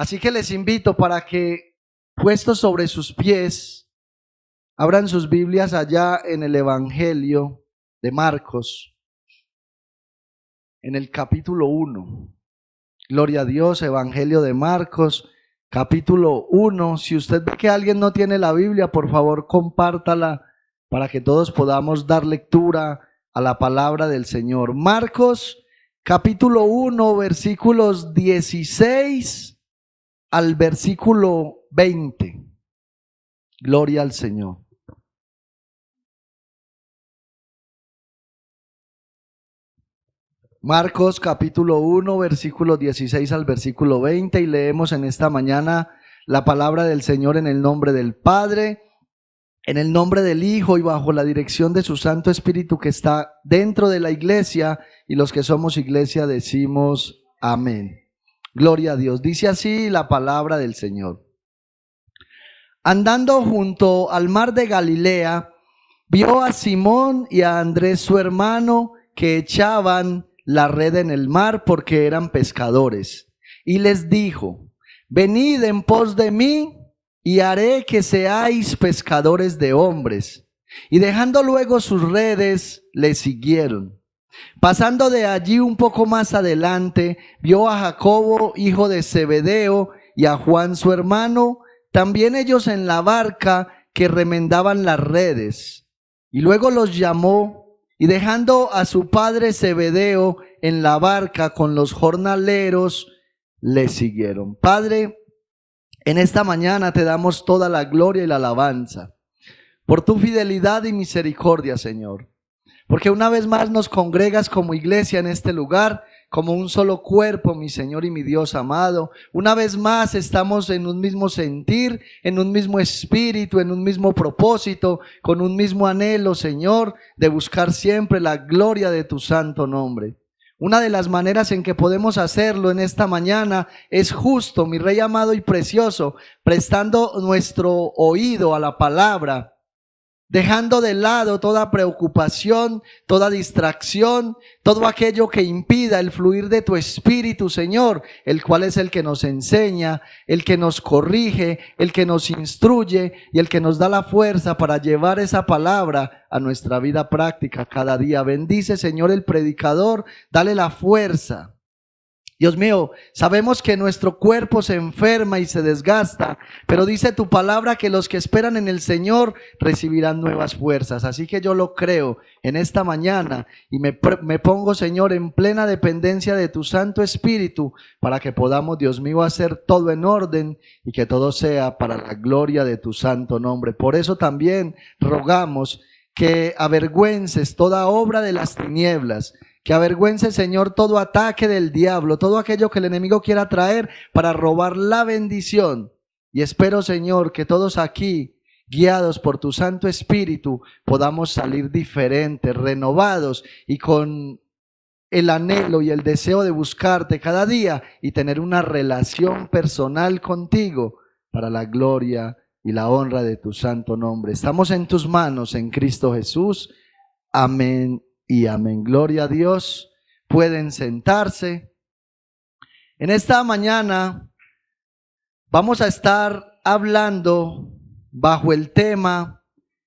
Así que les invito para que, puestos sobre sus pies, abran sus Biblias allá en el Evangelio de Marcos, en el capítulo 1. Gloria a Dios, Evangelio de Marcos, capítulo 1. Si usted ve que alguien no tiene la Biblia, por favor compártala para que todos podamos dar lectura a la palabra del Señor. Marcos, capítulo 1, versículos 16 al versículo 20. Gloria al Señor. Marcos capítulo 1, versículo 16 al versículo 20, y leemos en esta mañana la palabra del Señor en el nombre del Padre, en el nombre del Hijo y bajo la dirección de su Santo Espíritu que está dentro de la iglesia, y los que somos iglesia decimos amén. Gloria a Dios. Dice así la palabra del Señor. Andando junto al mar de Galilea, vio a Simón y a Andrés su hermano que echaban la red en el mar porque eran pescadores, y les dijo: venid en pos de mí y haré que seáis pescadores de hombres. Y dejando luego sus redes, le siguieron. Pasando de allí un poco más adelante, vio a Jacobo, hijo de Zebedeo, y a Juan su hermano, también ellos en la barca que remendaban las redes. Y luego los llamó, y dejando a su padre Zebedeo en la barca con los jornaleros, le siguieron. Padre, en esta mañana te damos toda la gloria y la alabanza por tu fidelidad y misericordia, Señor. Porque una vez más nos congregas como iglesia en este lugar, como un solo cuerpo, mi Señor y mi Dios amado. Una vez más estamos en un mismo sentir, en un mismo espíritu, en un mismo propósito, con un mismo anhelo, Señor, de buscar siempre la gloria de tu santo nombre. Una de las maneras en que podemos hacerlo en esta mañana es justo, mi Rey amado y precioso, prestando nuestro oído a la palabra, dejando de lado toda preocupación, toda distracción, todo aquello que impida el fluir de tu Espíritu, Señor, el cual es el que nos enseña, el que nos corrige, el que nos instruye y el que nos da la fuerza para llevar esa palabra a nuestra vida práctica cada día. Bendice, Señor, el predicador, dale la fuerza. Dios mío, sabemos que nuestro cuerpo se enferma y se desgasta, pero dice tu palabra que los que esperan en el Señor recibirán nuevas fuerzas. Así que yo lo creo en esta mañana y me pongo, Señor, en plena dependencia de tu Santo Espíritu para que podamos, Dios mío, hacer todo en orden y que todo sea para la gloria de tu santo nombre. Por eso también rogamos que avergüences toda obra de las tinieblas, que avergüence, Señor, todo ataque del diablo, todo aquello que el enemigo quiera traer para robar la bendición. Y espero, Señor, que todos aquí, guiados por tu Santo Espíritu, podamos salir diferentes, renovados y con el anhelo y el deseo de buscarte cada día y tener una relación personal contigo para la gloria y la honra de tu santo nombre. Estamos en tus manos, en Cristo Jesús. Amén y amén. Gloria a Dios. Pueden sentarse. En esta mañana vamos a estar hablando bajo el tema: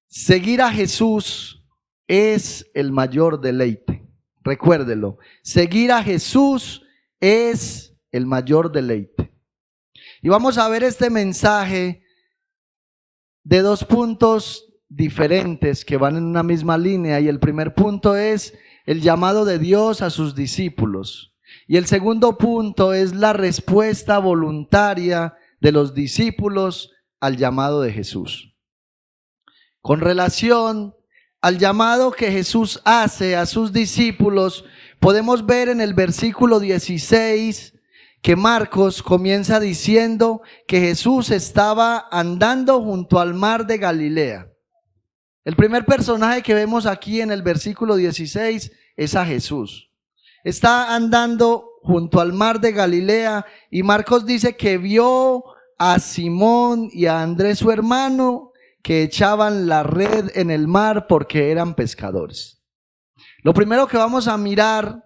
seguir a Jesús es el mayor deleite. Recuérdelo, seguir a Jesús es el mayor deleite. Y vamos a ver este mensaje de dos puntos diferentes que van en una misma línea, y el primer punto es el llamado de Dios a sus discípulos y el segundo punto es la respuesta voluntaria de los discípulos al llamado de Jesús. Con relación al llamado que Jesús hace a sus discípulos, podemos ver en el versículo 16 que Marcos comienza diciendo que Jesús estaba andando junto al mar de Galilea. El primer personaje que vemos aquí en el versículo 16 es a Jesús. Está andando junto al mar de Galilea y Marcos dice que vio a Simón y a Andrés su hermano que echaban la red en el mar porque eran pescadores. Lo primero que vamos a mirar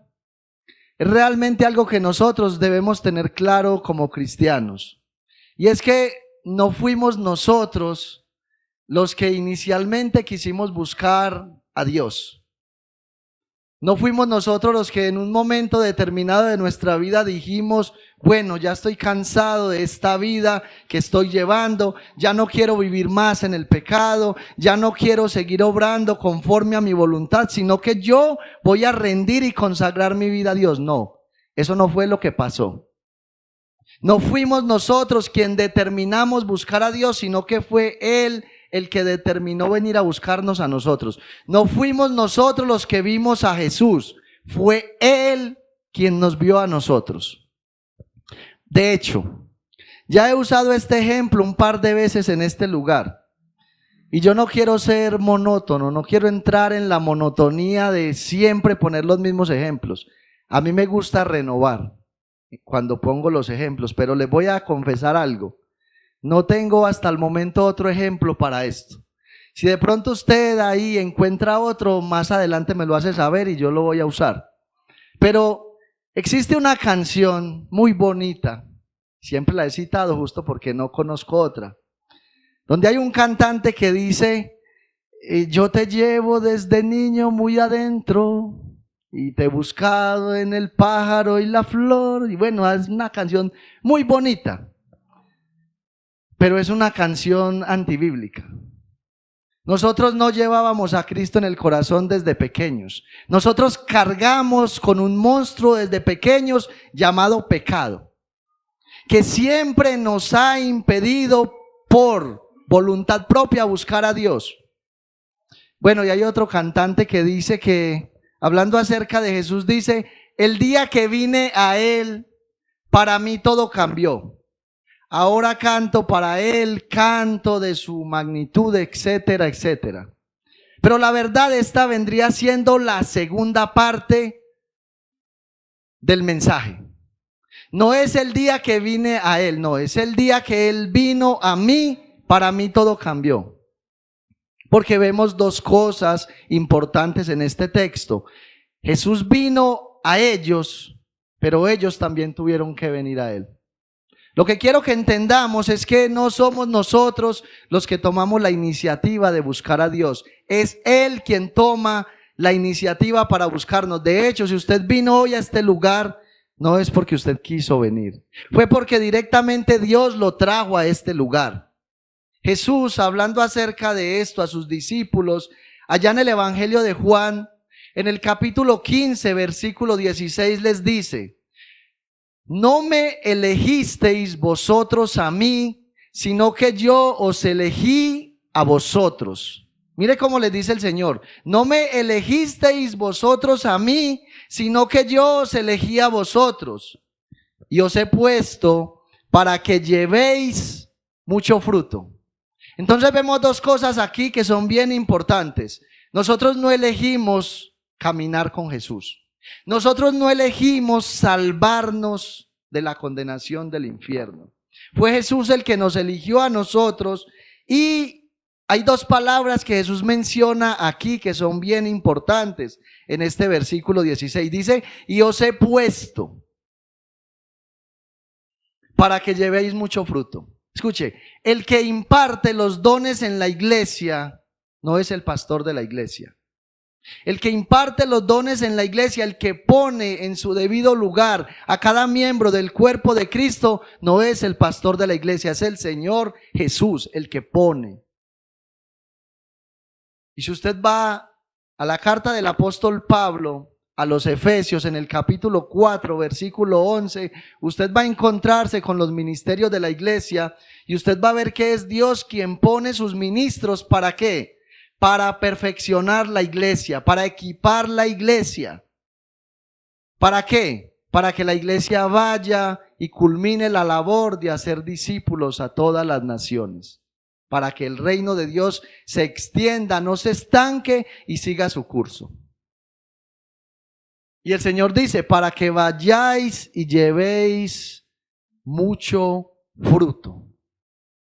es realmente algo que nosotros debemos tener claro como cristianos. Y es que no fuimos nosotros los que inicialmente quisimos buscar a Dios. No fuimos nosotros los que en un momento determinado de nuestra vida dijimos, bueno, ya estoy cansado de esta vida que estoy llevando, ya no quiero vivir más en el pecado, ya no quiero seguir obrando conforme a mi voluntad, sino que yo voy a rendir y consagrar mi vida a Dios. No, eso no fue lo que pasó. No fuimos nosotros quien determinamos buscar a Dios, sino que fue Él el que determinó venir a buscarnos a nosotros. No fuimos nosotros los que vimos a Jesús, fue Él quien nos vio a nosotros. De hecho, ya he usado este ejemplo un par de veces en este lugar. Y yo no quiero ser monótono, no quiero entrar en la monotonía de siempre poner los mismos ejemplos. A mí me gusta renovar cuando pongo los ejemplos, pero les voy a confesar algo. No tengo hasta el momento otro ejemplo para esto. Si de pronto usted ahí encuentra otro, más adelante me lo hace saber y yo lo voy a usar. Pero existe una canción muy bonita, siempre la he citado justo porque no conozco otra, donde hay un cantante que dice, yo te llevo desde niño muy adentro y te he buscado en el pájaro y la flor. Y bueno, es una canción muy bonita. Pero es una canción antibíblica. Nosotros no llevábamos a Cristo en el corazón desde pequeños. Nosotros cargamos con un monstruo desde pequeños llamado pecado, que siempre nos ha impedido por voluntad propia buscar a Dios. Bueno, y hay otro cantante que dice que, hablando acerca de Jesús, dice, el día que vine a Él, para mí todo cambió. Ahora canto para Él, canto de su magnitud, etcétera, etcétera. Pero la verdad, esta vendría siendo la segunda parte del mensaje. No es el día que vine a Él, no, es el día que Él vino a mí, para mí todo cambió. Porque vemos dos cosas importantes en este texto. Jesús vino a ellos, pero ellos también tuvieron que venir a Él. Lo que quiero que entendamos es que no somos nosotros los que tomamos la iniciativa de buscar a Dios. Es Él quien toma la iniciativa para buscarnos. De hecho, si usted vino hoy a este lugar, no es porque usted quiso venir. Fue porque directamente Dios lo trajo a este lugar. Jesús, hablando acerca de esto a sus discípulos, allá en el Evangelio de Juan, en el capítulo 15, versículo 16, les dice: no me elegisteis vosotros a mí, sino que yo os elegí a vosotros. Mire cómo les dice el Señor. No me elegisteis vosotros a mí, sino que yo os elegí a vosotros. Y os he puesto para que llevéis mucho fruto. Entonces vemos dos cosas aquí que son bien importantes. Nosotros no elegimos caminar con Jesús. Nosotros no elegimos salvarnos de la condenación del infierno. Fue Jesús el que nos eligió a nosotros, y hay dos palabras que Jesús menciona aquí que son bien importantes en este versículo 16. Dice, y os he puesto para que llevéis mucho fruto. Escuche, el que imparte los dones en la iglesia no es el pastor de la iglesia. El que imparte los dones en la iglesia, el que pone en su debido lugar a cada miembro del cuerpo de Cristo, no es el pastor de la iglesia, es el Señor Jesús el que pone. Y si usted va a la carta del apóstol Pablo a los Efesios en el capítulo 4, versículo 11, usted va a encontrarse con los ministerios de la iglesia y usted va a ver que es Dios quien pone sus ministros. ¿Para qué? Para perfeccionar la iglesia, para equipar la iglesia. ¿Para qué? Para que la iglesia vaya y culmine la labor de hacer discípulos a todas las naciones. Para que el reino de Dios se extienda, no se estanque y siga su curso. Y el Señor dice, para que vayáis y llevéis mucho fruto.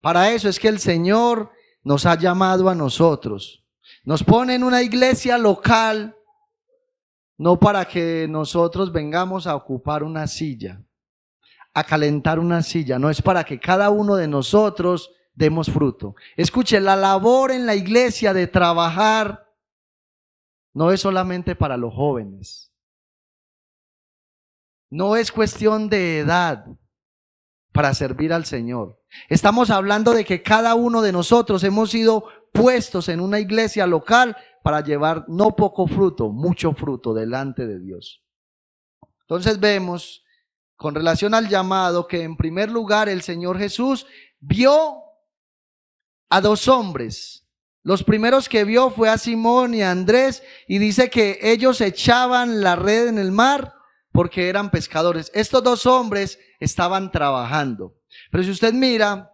Para eso es que el Señor nos ha llamado a nosotros. Nos pone en una iglesia local, no para que nosotros vengamos a ocupar una silla. a calentar una silla, no, es para que cada uno de nosotros demos fruto. Escuche, la labor en la iglesia de trabajar no es solamente para los jóvenes. No es cuestión de edad para servir al Señor. Estamos hablando de que cada uno de nosotros hemos sido puestos en una iglesia local para llevar no poco fruto, mucho fruto delante de Dios. Entonces vemos con relación al llamado que en primer lugar el Señor Jesús vio a dos hombres. Los primeros que vio fue a Simón y a Andrés, y dice que ellos echaban la red en el mar porque eran pescadores. Estos dos hombres estaban trabajando. Pero si usted mira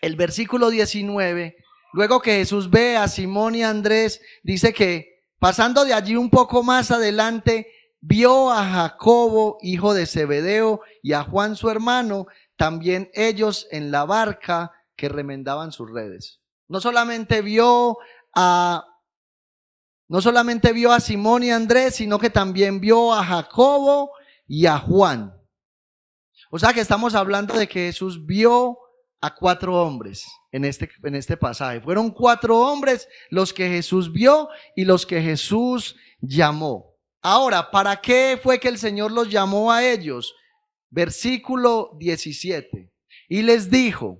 el versículo 19, luego que Jesús ve a Simón y a Andrés, dice que pasando de allí un poco más adelante, vio a Jacobo, hijo de Zebedeo, y a Juan su hermano, también ellos en la barca que remendaban sus redes. No solamente vio a Simón y a Andrés, sino que también vio a Jacobo y a Juan. O sea que estamos hablando de que Jesús vio a 4 hombres en este pasaje. Fueron 4 hombres los que Jesús vio y los que Jesús llamó. Ahora, ¿para qué fue que el Señor los llamó a ellos? Versículo 17. Y les dijo: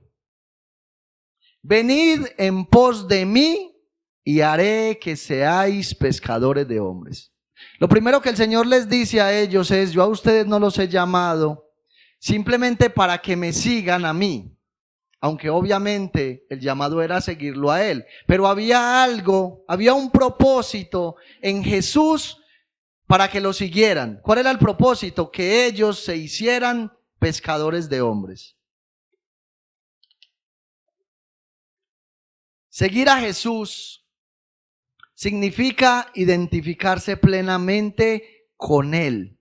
venid en pos de mí y haré que seáis pescadores de hombres. Lo primero que el Señor les dice a ellos es: yo a ustedes no los he llamado simplemente para que me sigan a mí, aunque obviamente el llamado era seguirlo a Él, pero había un propósito en Jesús para que lo siguieran. ¿Cuál era el propósito? Que ellos se hicieran pescadores de hombres. Seguir a Jesús significa identificarse plenamente con Él.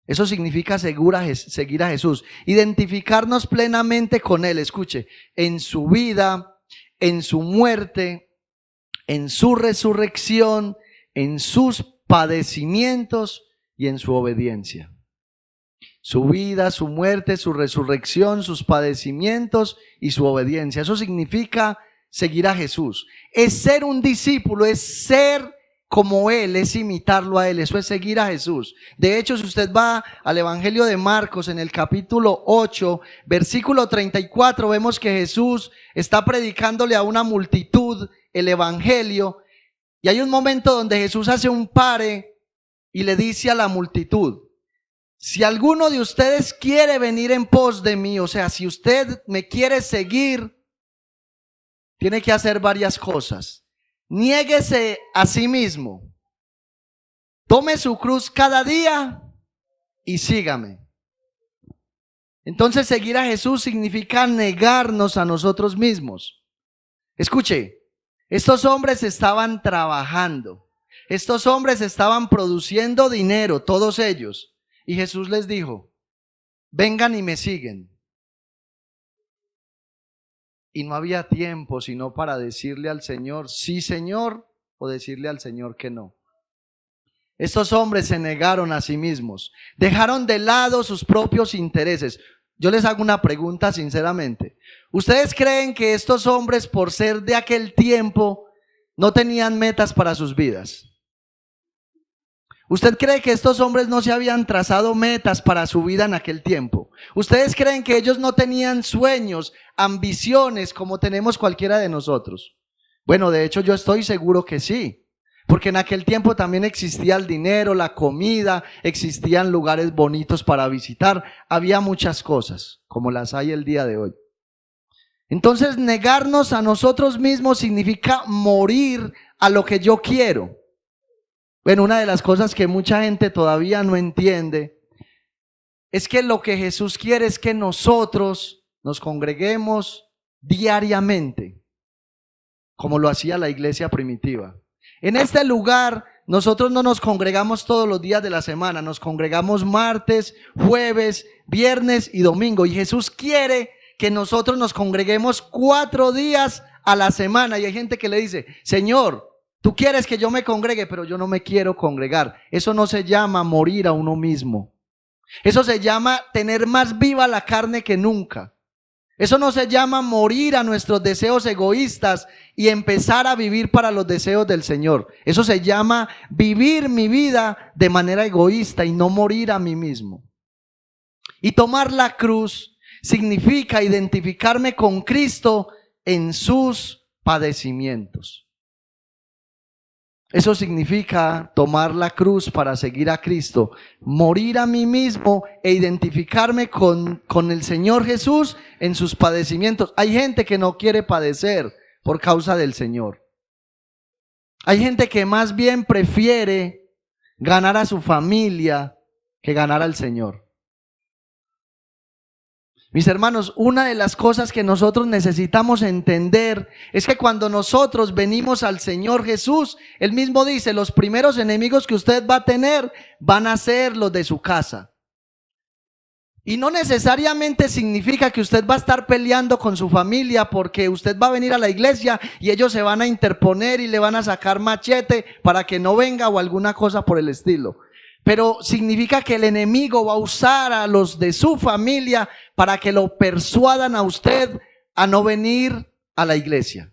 Eso significa seguir a Jesús. Identificarnos plenamente con Él. Escuche, en su vida, en su muerte, en su resurrección, en sus padecimientos y en su obediencia. Su vida, su muerte, su resurrección, sus padecimientos y su obediencia. Eso significa seguir a Jesús. Es ser un discípulo, es ser como Él, es imitarlo a Él. Eso es seguir a Jesús. De hecho, si usted va al Evangelio de Marcos en el capítulo 8, versículo 34, vemos que Jesús está predicándole a una multitud el Evangelio. Y hay un momento donde Jesús hace un pare y le dice a la multitud: si alguno de ustedes quiere venir en pos de mí, o sea, si usted me quiere seguir, tiene que hacer varias cosas. Niéguese a sí mismo, tome su cruz cada día y sígame. Entonces, seguir a Jesús significa negarnos a nosotros mismos. Escuche, estos hombres estaban trabajando, estos hombres estaban produciendo dinero, todos ellos, y Jesús les dijo: vengan y me siguen. Y no había tiempo sino para decirle al Señor sí, Señor, o decirle al Señor que no. Estos hombres se negaron a sí mismos, dejaron de lado sus propios intereses. Yo les hago una pregunta sinceramente. ¿Ustedes creen que estos hombres, por ser de aquel tiempo, no tenían metas para sus vidas? ¿Usted cree que estos hombres no se habían trazado metas para su vida en aquel tiempo? ¿Ustedes creen que ellos no tenían sueños, ambiciones como tenemos cualquiera de nosotros? Bueno, de hecho yo estoy seguro que sí, porque en aquel tiempo también existía el dinero, la comida, existían lugares bonitos para visitar, había muchas cosas como las hay el día de hoy. Entonces, negarnos a nosotros mismos significa morir a lo que yo quiero. Bueno, una de las cosas que mucha gente todavía no entiende es que lo que Jesús quiere es que nosotros nos congreguemos diariamente, como lo hacía la iglesia primitiva. En este lugar nosotros no nos congregamos todos los días de la semana, nos congregamos martes, jueves, viernes y domingo. Y Jesús quiere que nosotros nos congreguemos 4 días a la semana. Y hay gente que le dice: Señor, tú quieres que yo me congregue, pero yo no me quiero congregar. Eso no se llama morir a uno mismo. Eso se llama tener más viva la carne que nunca. Eso no se llama morir a nuestros deseos egoístas y empezar a vivir para los deseos del Señor. Eso se llama vivir mi vida de manera egoísta y no morir a mí mismo. Y tomar la cruz significa identificarme con Cristo en sus padecimientos. Eso significa tomar la cruz para seguir a Cristo, morir a mí mismo e identificarme con el Señor Jesús en sus padecimientos. Hay gente que no quiere padecer por causa del Señor. Hay gente que más bien prefiere ganar a su familia que ganar al Señor. Mis hermanos, una de las cosas que nosotros necesitamos entender es que cuando nosotros venimos al Señor Jesús, Él mismo dice, los primeros enemigos que usted va a tener van a ser los de su casa. Y no necesariamente significa que usted va a estar peleando con su familia porque usted va a venir a la iglesia y ellos se van a interponer y le van a sacar machete para que no venga o alguna cosa por el estilo. Pero significa que el enemigo va a usar a los de su familia para que lo persuadan a usted a no venir a la iglesia.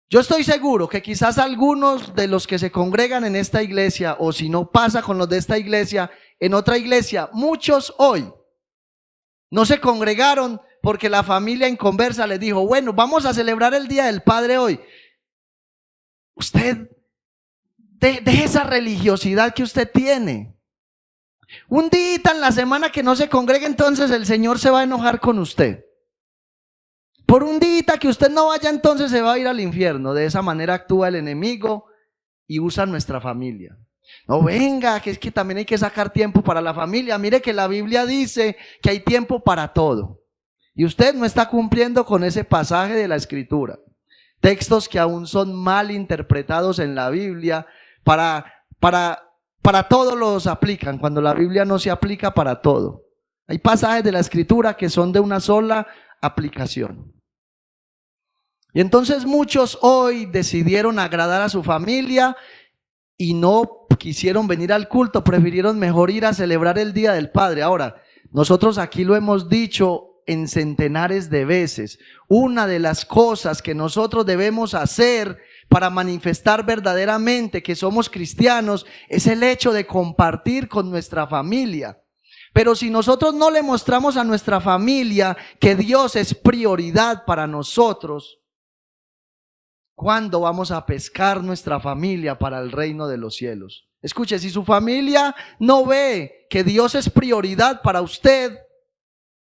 Yo estoy seguro que quizás algunos de los que se congregan en esta iglesia, o si no pasa con los de esta iglesia, en otra iglesia, muchos hoy no se congregaron porque la familia inconversa les dijo, bueno, vamos a celebrar el Día del Padre hoy. Usted deje esa religiosidad que usted tiene. Un día en la semana que no se congregue, entonces el Señor se va a enojar con usted. Por un día que usted no vaya, entonces se va a ir al infierno. De esa manera actúa el enemigo y usa nuestra familia. No venga, que es que también hay que sacar tiempo para la familia. Mire que la Biblia dice que hay tiempo para todo. Y usted no está cumpliendo con ese pasaje de la Escritura. Textos que aún son mal interpretados en la Biblia. Para todos los aplican, cuando la Biblia no se aplica para todo. Hay pasajes de la Escritura que son de una sola aplicación. Y entonces muchos hoy decidieron agradar a su familia y no quisieron venir al culto, prefirieron mejor ir a celebrar el Día del Padre. Ahora, nosotros aquí lo hemos dicho en centenares de veces. Una de las cosas que nosotros debemos hacer para manifestar verdaderamente que somos cristianos es el hecho de compartir con nuestra familia. Pero si nosotros no le mostramos a nuestra familia que Dios es prioridad para nosotros, ¿cuándo vamos a pescar nuestra familia para el reino de los cielos? Escuche, si su familia no ve que Dios es prioridad para usted,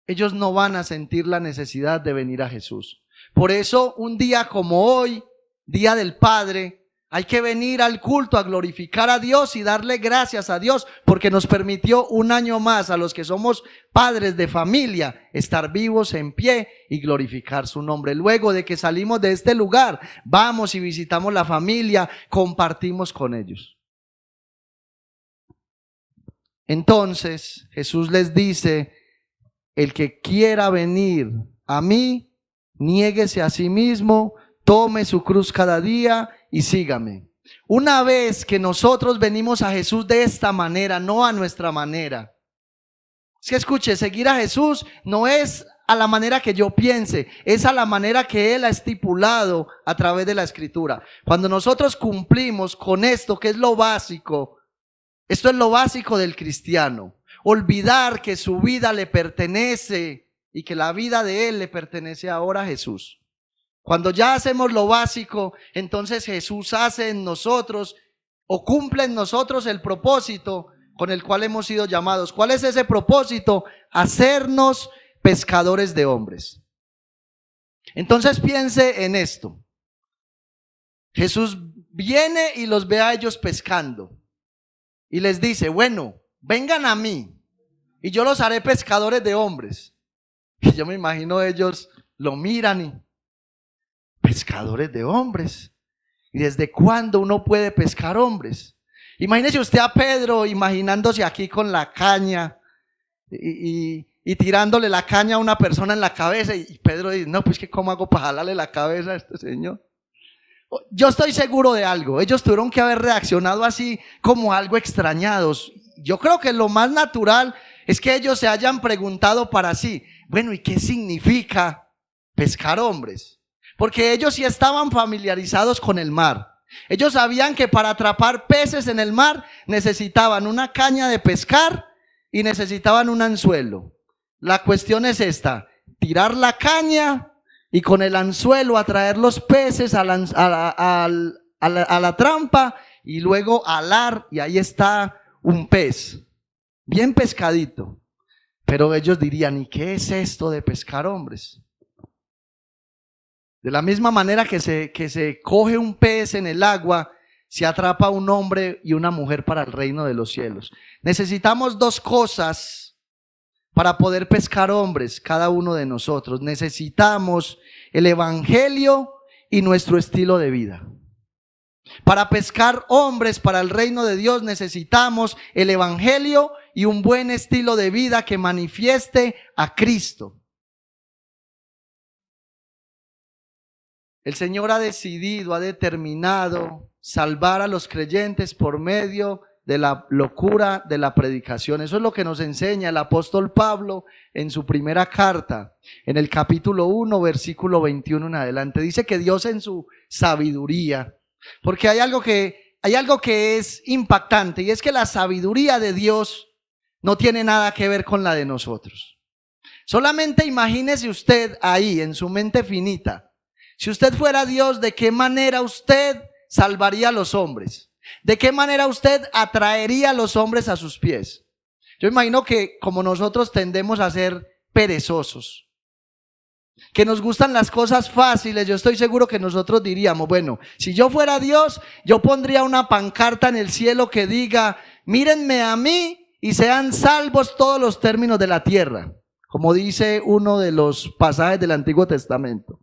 ellos no van a sentir la necesidad de venir a Jesús. Por eso, un día como hoy, Día del Padre, hay que venir al culto a glorificar a Dios y darle gracias a Dios porque nos permitió un año más a los que somos padres de familia estar vivos en pie y glorificar su nombre. Luego de que salimos de este lugar, vamos y visitamos la familia, compartimos con ellos. Entonces Jesús les dice, el que quiera venir a mí, niéguese a sí mismo, tome su cruz cada día y sígame. Una vez que nosotros venimos a Jesús de esta manera, no a nuestra manera. Es que escuche, seguir a Jesús no es a la manera que yo piense, es a la manera que Él ha estipulado a través de la Escritura. Cuando nosotros cumplimos con esto, que es lo básico, esto es lo básico del cristiano. Olvidar que su vida le pertenece y que la vida de Él le pertenece ahora a Jesús. Cuando ya hacemos lo básico, entonces Jesús hace en nosotros o cumple en nosotros el propósito con el cual hemos sido llamados. ¿Cuál es ese propósito? Hacernos pescadores de hombres. Entonces piense en esto. Jesús viene y los ve a ellos pescando y les dice, bueno, vengan a mí y yo los haré pescadores de hombres. Y yo me imagino ellos lo miran y pescadores de hombres. ¿Y desde cuándo uno puede pescar hombres? Imagínese usted a Pedro imaginándose aquí con la caña y tirándole la caña a una persona en la cabeza y Pedro dice, no, pues que ¿cómo hago para jalarle la cabeza a este señor? Yo estoy seguro de algo, ellos tuvieron que haber reaccionado así como algo extrañados yo creo que lo más natural es que ellos se hayan preguntado para sí, bueno, ¿y qué significa pescar hombres? Porque ellos sí estaban familiarizados con el mar. Ellos sabían que para atrapar peces en el mar necesitaban una caña de pescar y necesitaban un anzuelo. La cuestión es esta: tirar la caña y con el anzuelo atraer los peces a la trampa y luego alar, y ahí está un pez, bien pescadito. Pero ellos dirían, ¿y qué es esto de pescar hombres? De la misma manera que se coge un pez en el agua, se atrapa un hombre y una mujer para el reino de los cielos. Necesitamos dos cosas para poder pescar hombres, cada uno de nosotros. Necesitamos el evangelio y nuestro estilo de vida. Para pescar hombres para el reino de Dios necesitamos el evangelio y un buen estilo de vida que manifieste a Cristo. El Señor ha decidido, ha determinado salvar a los creyentes por medio de la locura de la predicación. Eso es lo que nos enseña el apóstol Pablo en su primera carta, en el capítulo 1, versículo 21 en adelante. Dice que Dios en su sabiduría, porque hay algo que es impactante, y es que la sabiduría de Dios no tiene nada que ver con la de nosotros. Solamente imagínese usted ahí en su mente finita, si usted fuera Dios, ¿de qué manera usted salvaría a los hombres? ¿De qué manera usted atraería a los hombres a sus pies? Yo imagino que como nosotros tendemos a ser perezosos, que nos gustan las cosas fáciles, yo estoy seguro que nosotros diríamos, bueno, si yo fuera Dios, yo pondría una pancarta en el cielo que diga, mírenme a mí y sean salvos todos los términos de la tierra, como dice uno de los pasajes del Antiguo Testamento.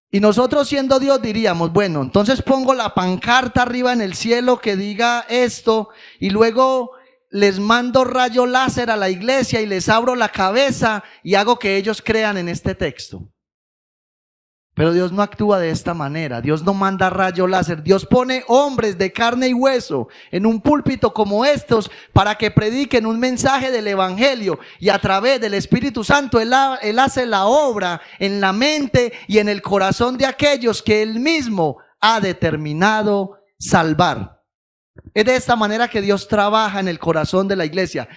Y nosotros siendo Dios diríamos, bueno, entonces pongo la pancarta arriba en el cielo que diga esto y luego les mando rayo láser a la iglesia y les abro la cabeza y hago que ellos crean en este texto. Pero Dios no actúa de esta manera. Dios no manda rayo láser. Dios pone hombres de carne y hueso en un púlpito como estos para que prediquen un mensaje del evangelio, y a través del Espíritu Santo Él hace la obra en la mente y en el corazón de aquellos que Él mismo ha determinado salvar. Es de esta manera que Dios trabaja en el corazón de la iglesia.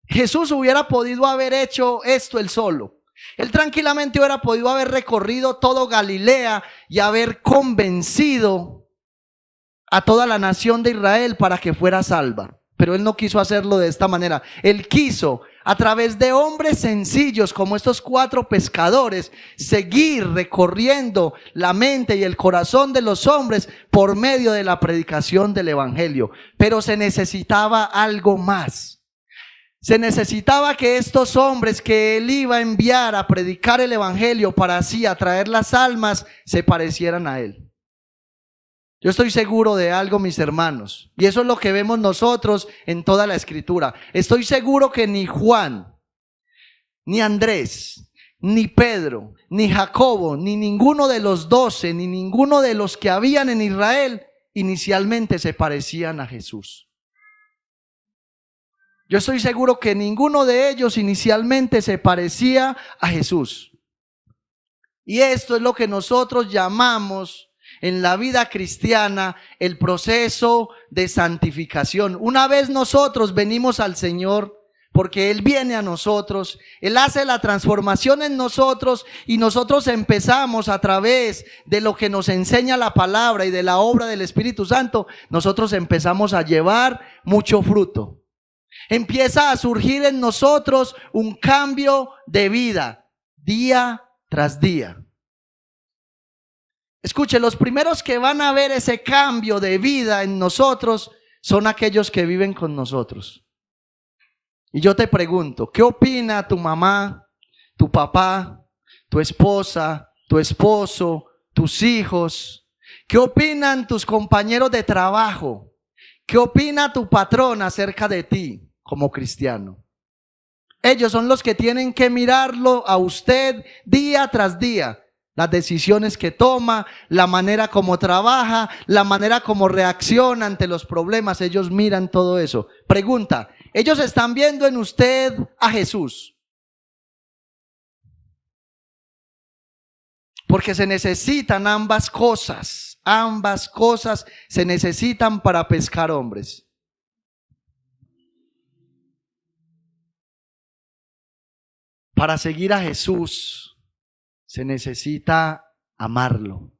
Jesús hubiera podido haber hecho esto él solo. Él tranquilamente hubiera podido haber recorrido todo Galilea y haber convencido a toda la nación de Israel para que fuera salva. Pero Él no quiso hacerlo de esta manera. Él quiso, a través de hombres sencillos como estos 4 pescadores, seguir recorriendo la mente y el corazón de los hombres por medio de la predicación del evangelio. Pero se necesitaba algo más. Se necesitaba que estos hombres que Él iba a enviar a predicar el evangelio para así atraer las almas se parecieran a Él. Yo estoy seguro de algo, mis hermanos, y eso es lo que vemos nosotros en toda la escritura. Estoy seguro que ni Juan, ni Andrés, ni Pedro, ni Jacobo, ni ninguno de los 12, ni ninguno de los que habían en Israel inicialmente se parecían a Jesús. Yo estoy seguro que ninguno de ellos inicialmente se parecía a Jesús. Y esto es lo que nosotros llamamos en la vida cristiana el proceso de santificación. Una vez nosotros venimos al Señor, porque Él viene a nosotros, Él hace la transformación en nosotros y nosotros empezamos a través de lo que nos enseña la palabra y de la obra del Espíritu Santo, nosotros empezamos a llevar mucho fruto. Empieza a surgir en nosotros un cambio de vida día tras día. Escuche, los primeros que van a ver ese cambio de vida en nosotros son aquellos que viven con nosotros. Y yo te pregunto, ¿qué opina tu mamá, tu papá, tu esposa, tu esposo, tus hijos? ¿Qué opinan tus compañeros de trabajo? ¿Qué opina tu patrón acerca de ti como cristiano? Ellos son los que tienen que mirarlo a usted día tras día. las decisiones que toma, la manera como trabaja, la manera como reacciona ante los problemas. Ellos miran todo eso. Pregunta, ¿ellos están viendo en usted a Jesús? Porque se necesitan ambas cosas se necesitan para pescar hombres. Para seguir a Jesús se necesita amarlo.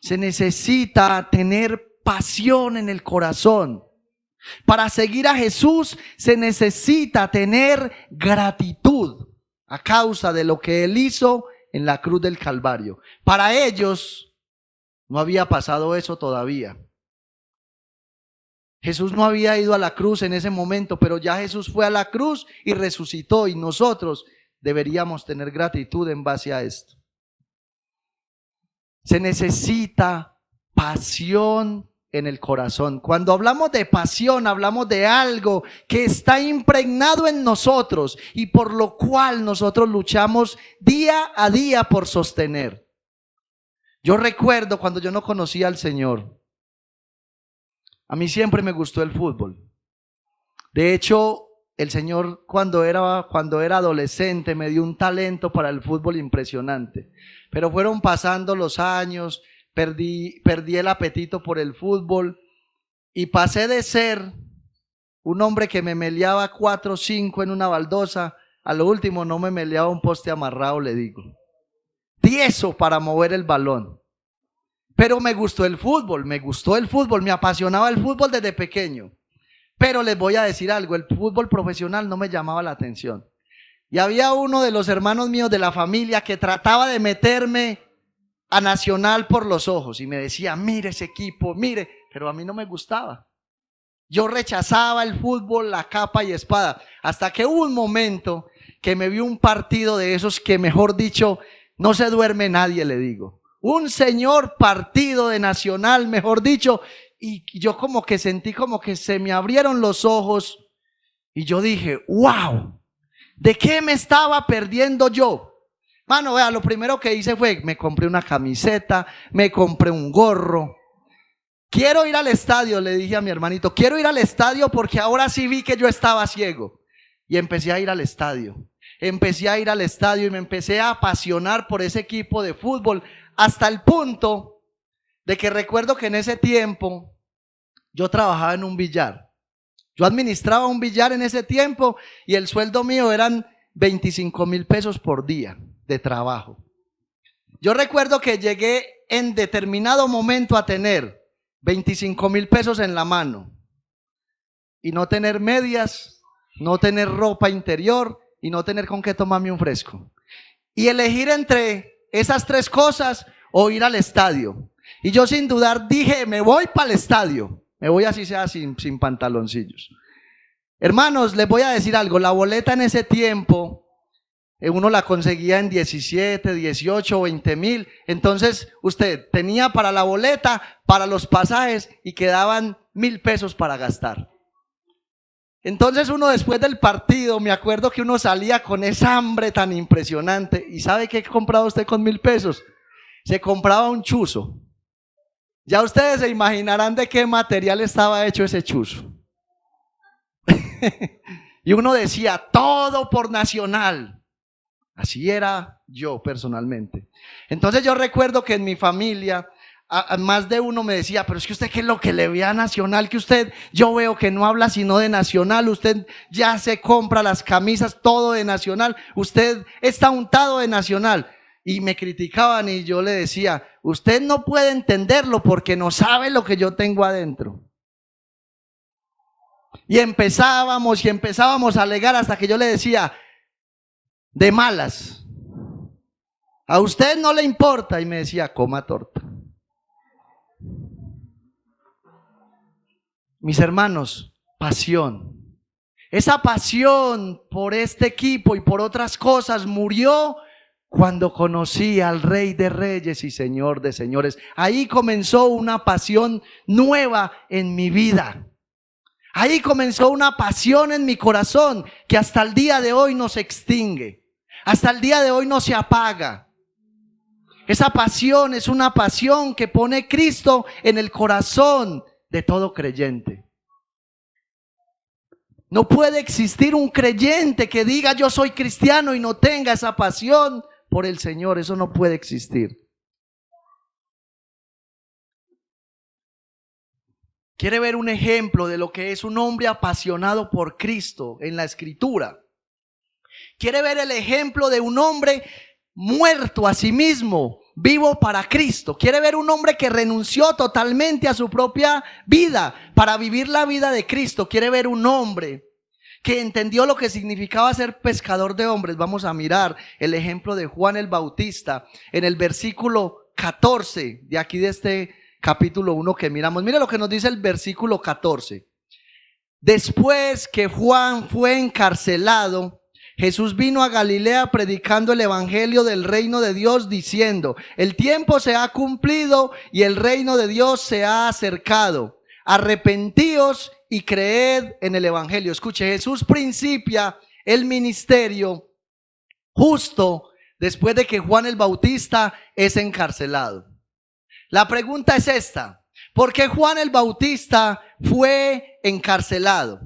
Se necesita tener pasión en el corazón. Para seguir a Jesús se necesita tener gratitud a causa de lo que Él hizo en la cruz del Calvario. Para ellos no había pasado eso todavía. Jesús no había ido a la cruz en ese momento, pero ya Jesús fue a la cruz y resucitó, y nosotros deberíamos tener gratitud en base a esto. Se necesita pasión en el corazón. Cuando hablamos de pasión, hablamos de algo que está impregnado en nosotros y por lo cual nosotros luchamos día a día por sostener. Yo recuerdo cuando yo no conocía al Señor, a mí siempre me gustó el fútbol. De hecho, el Señor cuando era adolescente me dio un talento para el fútbol impresionante. Pero fueron pasando los años, perdí el apetito por el fútbol y pasé de ser un hombre que me meleaba 4 o 5 en una baldosa, a lo último no me meleaba un poste amarrado, le digo. Tieso para mover el balón. Pero me gustó el fútbol, me apasionaba el fútbol desde pequeño. Pero les voy a decir algo, el fútbol profesional no me llamaba la atención. Y había uno de los hermanos míos de la familia que trataba de meterme a Nacional por los ojos y me decía, mire ese equipo, mire, pero a mí no me gustaba. Yo rechazaba el fútbol a capa y espada, hasta que hubo un momento que me vi un partido de esos que, mejor dicho, no se duerme nadie, le digo. Un señor partido de Nacional, mejor dicho, y yo como que sentí como que se me abrieron los ojos y yo dije, wow, ¿de qué me estaba perdiendo yo? Mano, vea, lo primero que hice fue, me compré una camiseta, me compré un gorro. Quiero ir al estadio, le dije a mi hermanito, quiero ir al estadio porque ahora sí vi que yo estaba ciego. Y empecé a ir al estadio. Empecé a ir al estadio y me empecé a apasionar por ese equipo de fútbol hasta el punto de que recuerdo que en ese tiempo yo trabajaba en un billar. Yo administraba un billar en ese tiempo y el sueldo mío eran 25,000 pesos por día de trabajo. Yo recuerdo que llegué en determinado momento a tener 25,000 pesos en la mano y no tener medias, no tener ropa interior y no tener con qué tomarme un fresco. Y elegir entre esas 3 cosas o ir al estadio. Y yo sin dudar dije, me voy para el estadio. Me voy así sea sin pantaloncillos. Hermanos, les voy a decir algo. La boleta en ese tiempo, uno la conseguía en 17, 18, 20,000. Entonces usted tenía para la boleta, para los pasajes y quedaban 1,000 pesos para gastar. Entonces uno después del partido, me acuerdo que uno salía con esa hambre tan impresionante. ¿Y sabe qué compraba usted con 1,000 pesos? Se compraba un chuzo. Ya ustedes se imaginarán de qué material estaba hecho ese chuzo. Y uno decía, todo por Nacional. Así era yo personalmente. Entonces yo recuerdo que en mi familia más de uno me decía, pero es que usted qué es lo que le ve a Nacional, que usted, yo veo que no habla sino de Nacional, usted ya se compra las camisas, todo de Nacional, usted está untado de Nacional. Y me criticaban y yo le decía, usted no puede entenderlo porque no sabe lo que yo tengo adentro. Y empezábamos a alegar hasta que yo le decía, de malas, a usted no le importa, y me decía, coma torta. Mis hermanos, pasión. Esa pasión por este equipo y por otras cosas murió cuando conocí al Rey de Reyes y Señor de Señores. Ahí comenzó una pasión nueva en mi vida. Ahí comenzó una pasión en mi corazón que hasta el día de hoy no se extingue. Hasta el día de hoy no se apaga. Esa pasión es una pasión que pone Cristo en el corazón de todo creyente. No puede existir un creyente que diga yo soy cristiano y no tenga esa pasión por el Señor. Eso no puede existir. ¿Quiere ver un ejemplo de lo que es un hombre apasionado por Cristo en la Escritura? ¿Quiere ver el ejemplo de un hombre muerto a sí mismo, vivo para Cristo? ¿Quiere ver un hombre que renunció totalmente a su propia vida para vivir la vida de Cristo? ¿Quiere ver un hombre que entendió lo que significaba ser pescador de hombres? Vamos a mirar el ejemplo de Juan el Bautista en el versículo 14 de aquí de este capítulo 1 que miramos. Mire lo que nos dice el versículo 14. Después que Juan fue encarcelado, Jesús vino a Galilea predicando el evangelio del reino de Dios, diciendo: el tiempo se ha cumplido y el reino de Dios se ha acercado. Arrepentíos y creed en el evangelio. Escuche, Jesús principia el ministerio justo después de que Juan el Bautista es encarcelado. La pregunta es esta: ¿por qué Juan el Bautista fue encarcelado?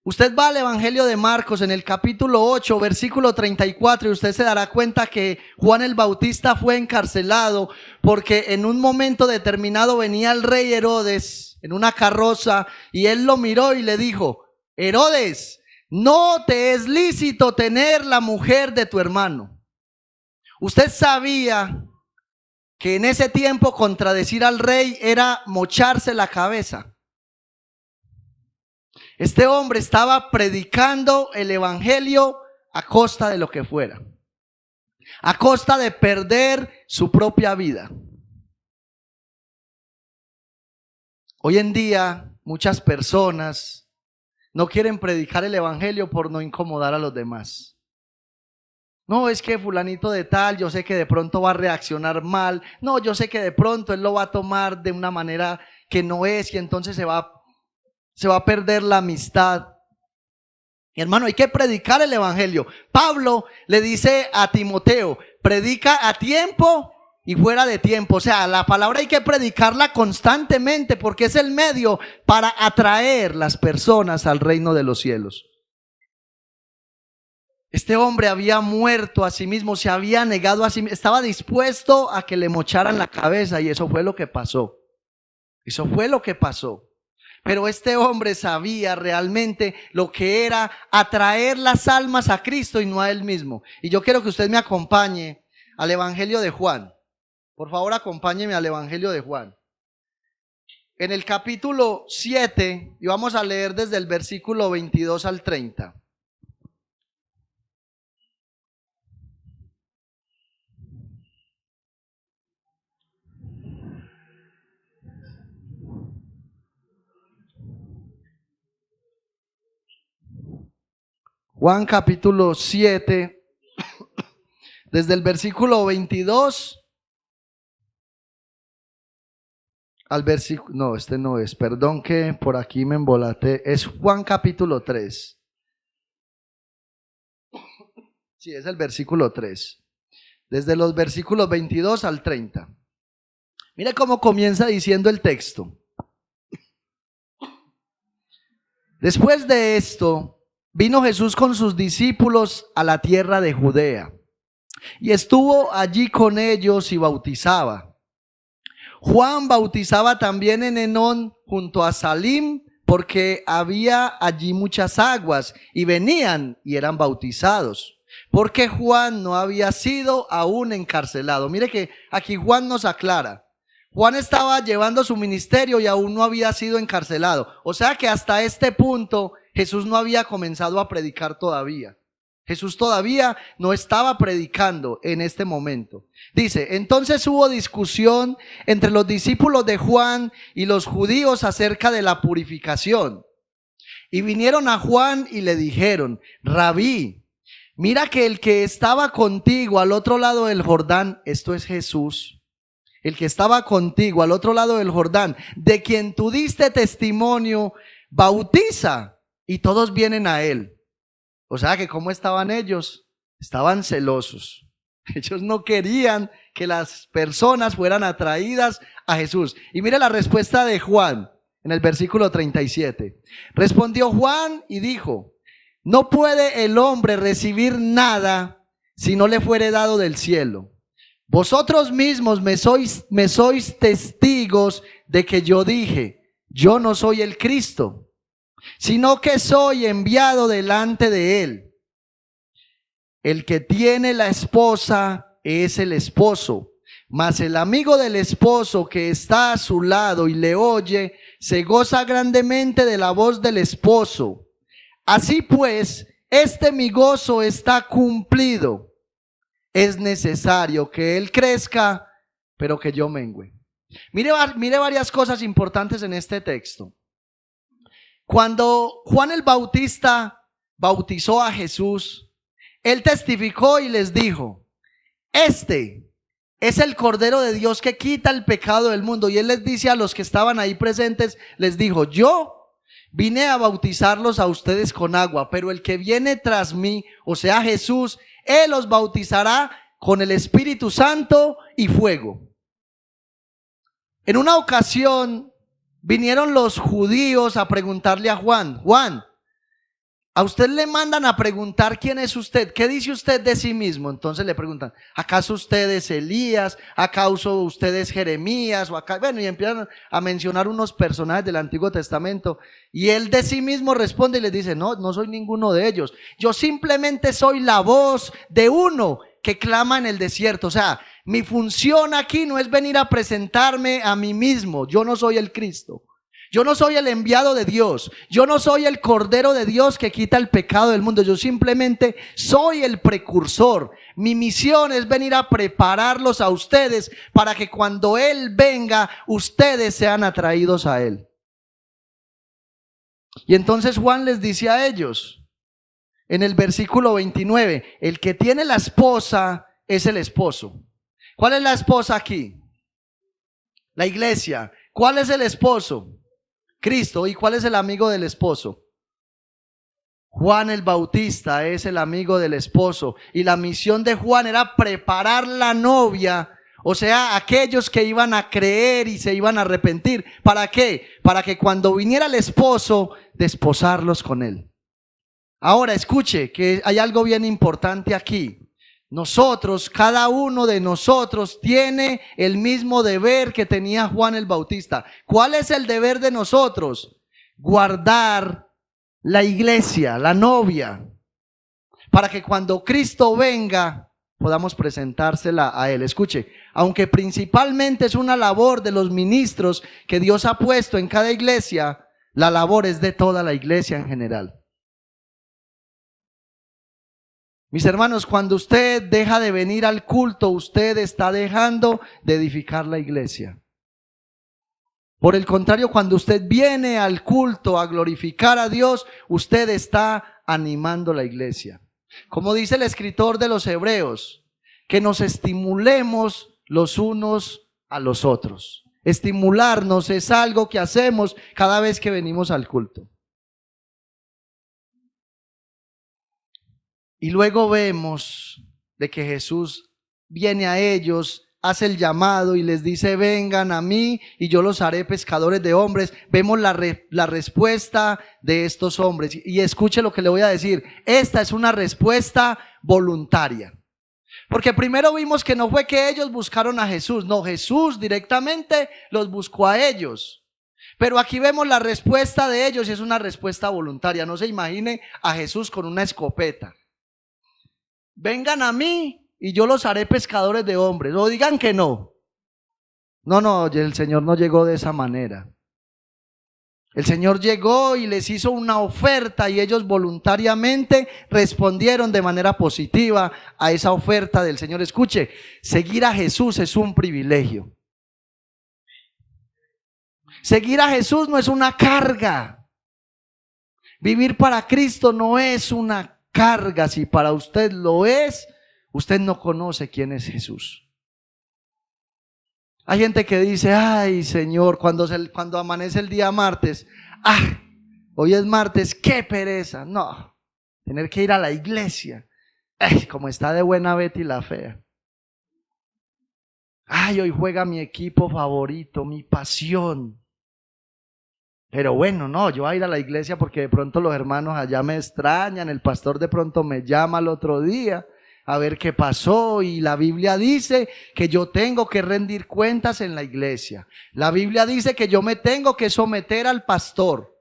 Usted va al Evangelio de Marcos en el capítulo 8, versículo 34, y usted se dará cuenta que Juan el Bautista fue encarcelado porque en un momento determinado venía el rey Herodes en una carroza y él lo miró y le dijo: Herodes, no te es lícito tener la mujer de tu hermano. Usted sabía que en ese tiempo contradecir al rey era mocharse la cabeza. Este hombre estaba predicando el evangelio a costa de lo que fuera, a costa de perder su propia vida. Hoy en día muchas personas no quieren predicar el evangelio por no incomodar a los demás. No, es que fulanito de tal, yo sé que de pronto va a reaccionar mal. No, yo sé que de pronto él lo va a tomar de una manera que no es y entonces se va a perder la amistad. Y hermano, hay que predicar el evangelio. Pablo le dice a Timoteo: predica a tiempo y fuera de tiempo. O sea, la palabra hay que predicarla constantemente porque es el medio para atraer las personas al reino de los cielos. Este hombre había muerto a sí mismo, se había negado a sí mismo, estaba dispuesto a que le mocharan la cabeza y eso fue lo que pasó. Eso fue lo que pasó. Pero este hombre sabía realmente lo que era atraer las almas a Cristo y no a él mismo. Y yo quiero que usted me acompañe al Evangelio de Juan. Por favor, acompáñeme al Evangelio de Juan. En el capítulo 7, y vamos a leer desde el versículo 22 al 30. Juan capítulo 7, desde el versículo 22 al versículo, no, este no es, perdón que por aquí me embolaté, es Juan capítulo 3. Sí, es el versículo 3, desde los versículos 22 al 30. Mire cómo comienza diciendo el texto. Después de esto, vino Jesús con sus discípulos a la tierra de Judea y estuvo allí con ellos y bautizaba. Juan bautizaba también en Enón junto a Salim, porque había allí muchas aguas y venían y eran bautizados, porque Juan no había sido aún encarcelado. Mire que aquí Juan nos aclara. Juan estaba llevando su ministerio y aún no había sido encarcelado. O sea que hasta este punto Jesús no había comenzado a predicar todavía. Jesús todavía no estaba predicando en este momento. Dice: entonces hubo discusión entre los discípulos de Juan y los judíos acerca de la purificación. Y vinieron a Juan y le dijeron: Rabí, mira que el que estaba contigo al otro lado del Jordán, esto es Jesús, el que estaba contigo al otro lado del Jordán, de quien tú diste testimonio, bautiza y todos vienen a él. O sea que ¿cómo estaban ellos? Estaban celosos. Ellos no querían que las personas fueran atraídas a Jesús. Y mire la respuesta de Juan en el versículo 37. Respondió Juan y dijo: no puede el hombre recibir nada si no le fuere dado del cielo. Vosotros mismos me sois testigos de que yo dije: yo no soy el Cristo, sino que soy enviado delante de él. El que tiene la esposa es el esposo, mas el amigo del esposo que está a su lado y le oye, se goza grandemente de la voz del esposo. Así pues, mi gozo está cumplido. Es necesario que él crezca, pero que yo mengüe. Mire varias cosas importantes en este texto. Cuando Juan el Bautista bautizó a Jesús, él testificó y les dijo: este es el Cordero de Dios que quita el pecado del mundo. Y él les dice a los que estaban ahí presentes, les dijo: yo vine a bautizarlos a ustedes con agua, pero el que viene tras mí, o sea Jesús, él os bautizará con el Espíritu Santo y fuego. En una ocasión vinieron los judíos a preguntarle a Juan: Juan, a usted le mandan a preguntar quién es usted, ¿qué dice usted de sí mismo? Entonces le preguntan: ¿acaso usted es Elías? ¿Acaso usted es Jeremías? Bueno, y empiezan a mencionar unos personajes del Antiguo Testamento. Y él de sí mismo responde y les dice: no, no soy ninguno de ellos. Yo simplemente soy la voz de uno que clama en el desierto. O sea, mi función aquí no es venir a presentarme a mí mismo. Yo no soy el Cristo. Yo no soy el enviado de Dios. Yo no soy el Cordero de Dios que quita el pecado del mundo. Yo simplemente soy el precursor. Mi misión es venir a prepararlos a ustedes para que cuando Él venga, ustedes sean atraídos a Él. Y entonces Juan les dice a ellos, en el versículo 29, el que tiene la esposa es el esposo. ¿Cuál es la esposa aquí? La iglesia. ¿Cuál es el esposo? Cristo. ¿Y cuál es el amigo del esposo? Juan el Bautista es el amigo del esposo. Y la misión de Juan era preparar la novia, o sea, aquellos que iban a creer y se iban a arrepentir. ¿Para qué? Para que cuando viniera el esposo, desposarlos con él. Ahora escuche que hay algo bien importante aquí. Nosotros, cada uno de nosotros tiene el mismo deber que tenía Juan el Bautista. ¿Cuál es el deber de nosotros? Guardar la iglesia, la novia, para que cuando Cristo venga podamos presentársela a Él. Escuche, aunque principalmente es una labor de los ministros que Dios ha puesto en cada iglesia, la labor es de toda la iglesia en general. Mis hermanos, cuando usted deja de venir al culto, usted está dejando de edificar la iglesia. Por el contrario, cuando usted viene al culto a glorificar a Dios, usted está animando la iglesia. Como dice el escritor de los Hebreos, que nos estimulemos los unos a los otros. Estimularnos es algo que hacemos cada vez que venimos al culto. Y luego vemos de que Jesús viene a ellos, hace el llamado y les dice: vengan a mí y yo los haré pescadores de hombres. Vemos la respuesta de estos hombres. Y escuche lo que le voy a decir. Esta es una respuesta voluntaria. Porque primero vimos que no fue que ellos buscaron a Jesús. No, Jesús directamente los buscó a ellos. Pero aquí vemos la respuesta de ellos y es una respuesta voluntaria. No se imagine a Jesús con una escopeta. Vengan a mí y yo los haré pescadores de hombres. O digan que no. No, el Señor no llegó de esa manera. El Señor llegó y les hizo una oferta y ellos voluntariamente respondieron de manera positiva a esa oferta del Señor. Escuche, seguir a Jesús es un privilegio. Seguir a Jesús no es una carga. Vivir para Cristo no es una carga. Si para usted lo es, usted no conoce quién es Jesús. Hay gente que dice: ay Señor, cuando amanece el día martes, hoy es martes, qué pereza. No, tener que ir a la iglesia, Como está de buena Betty la fea. Ay, hoy juega mi equipo favorito, mi pasión. Pero bueno, no, yo voy a ir a la iglesia porque de pronto los hermanos allá me extrañan, el pastor de pronto me llama al otro día a ver qué pasó, y la Biblia dice que yo tengo que rendir cuentas en la iglesia. La Biblia dice que yo me tengo que someter al pastor.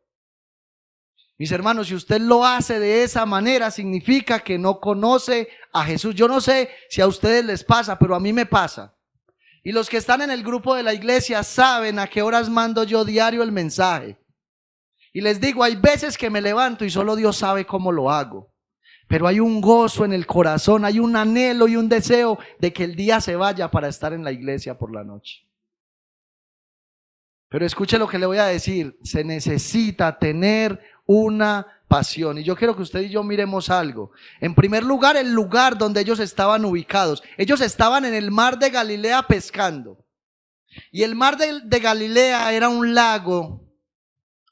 Mis hermanos, si usted lo hace de esa manera, significa que no conoce a Jesús. Yo no sé si a ustedes les pasa, pero a mí me pasa. Y los que están en el grupo de la iglesia saben a qué horas mando yo diario el mensaje. Y les digo, hay veces que me levanto y solo Dios sabe cómo lo hago. Pero hay un gozo en el corazón, hay un anhelo y un deseo de que el día se vaya para estar en la iglesia por la noche. Pero escuche lo que le voy a decir, se necesita tener una pasión. Y yo quiero que usted y yo miremos algo. En primer lugar, el lugar donde ellos estaban ubicados. Ellos estaban en el mar de Galilea pescando. Y el mar de Galilea era un lago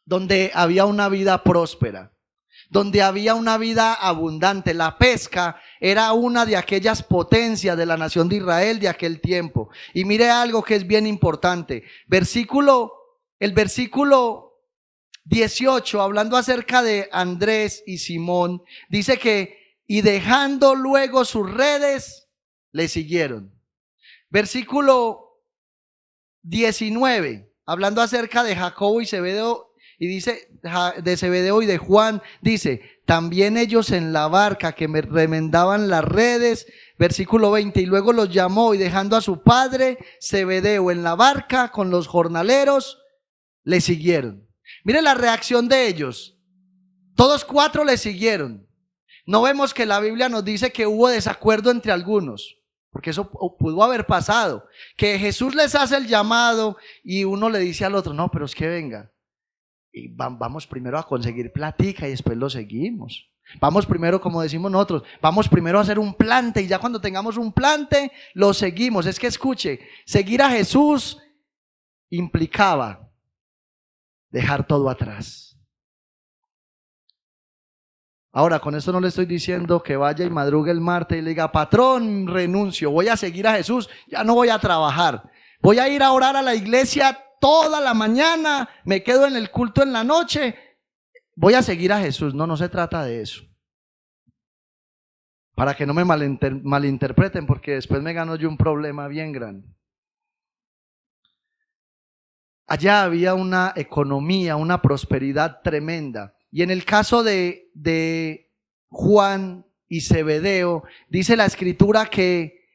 donde había una vida próspera, donde había una vida abundante. La pesca era una de aquellas potencias de la nación de Israel de aquel tiempo. Y mire algo que es bien importante. El versículo 18, hablando acerca de Andrés y Simón, dice que, y dejando luego sus redes, le siguieron. Versículo 19, hablando acerca de Jacobo y Zebedeo, y dice, de Zebedeo y de Juan, dice, también ellos en la barca que me remendaban las redes. Versículo 20, y luego los llamó, y dejando a su padre Zebedeo en la barca con los jornaleros, le siguieron. Mire la reacción de ellos. Todos cuatro le siguieron. No vemos que la Biblia nos dice que hubo desacuerdo entre algunos, porque eso pudo haber pasado, que Jesús les hace el llamado y uno le dice al otro, no, pero es que venga, y vamos primero a conseguir platica y después lo seguimos. Vamos primero, como decimos nosotros, vamos primero a hacer un plante y ya cuando tengamos un plante lo seguimos. Es que escuche, seguir a Jesús implicaba dejar todo atrás. Ahora, con esto no le estoy diciendo que vaya y madrugue el martes y le diga, patrón, renuncio, voy a seguir a Jesús, ya no voy a trabajar, voy a ir a orar a la iglesia toda la mañana, me quedo en el culto en la noche, voy a seguir a Jesús. No, no se trata de eso. Para que no me malinterpreten, porque después me gano yo un problema bien grande. Allá había una economía, una prosperidad tremenda. Y en el caso de Juan y Zebedeo, dice la escritura que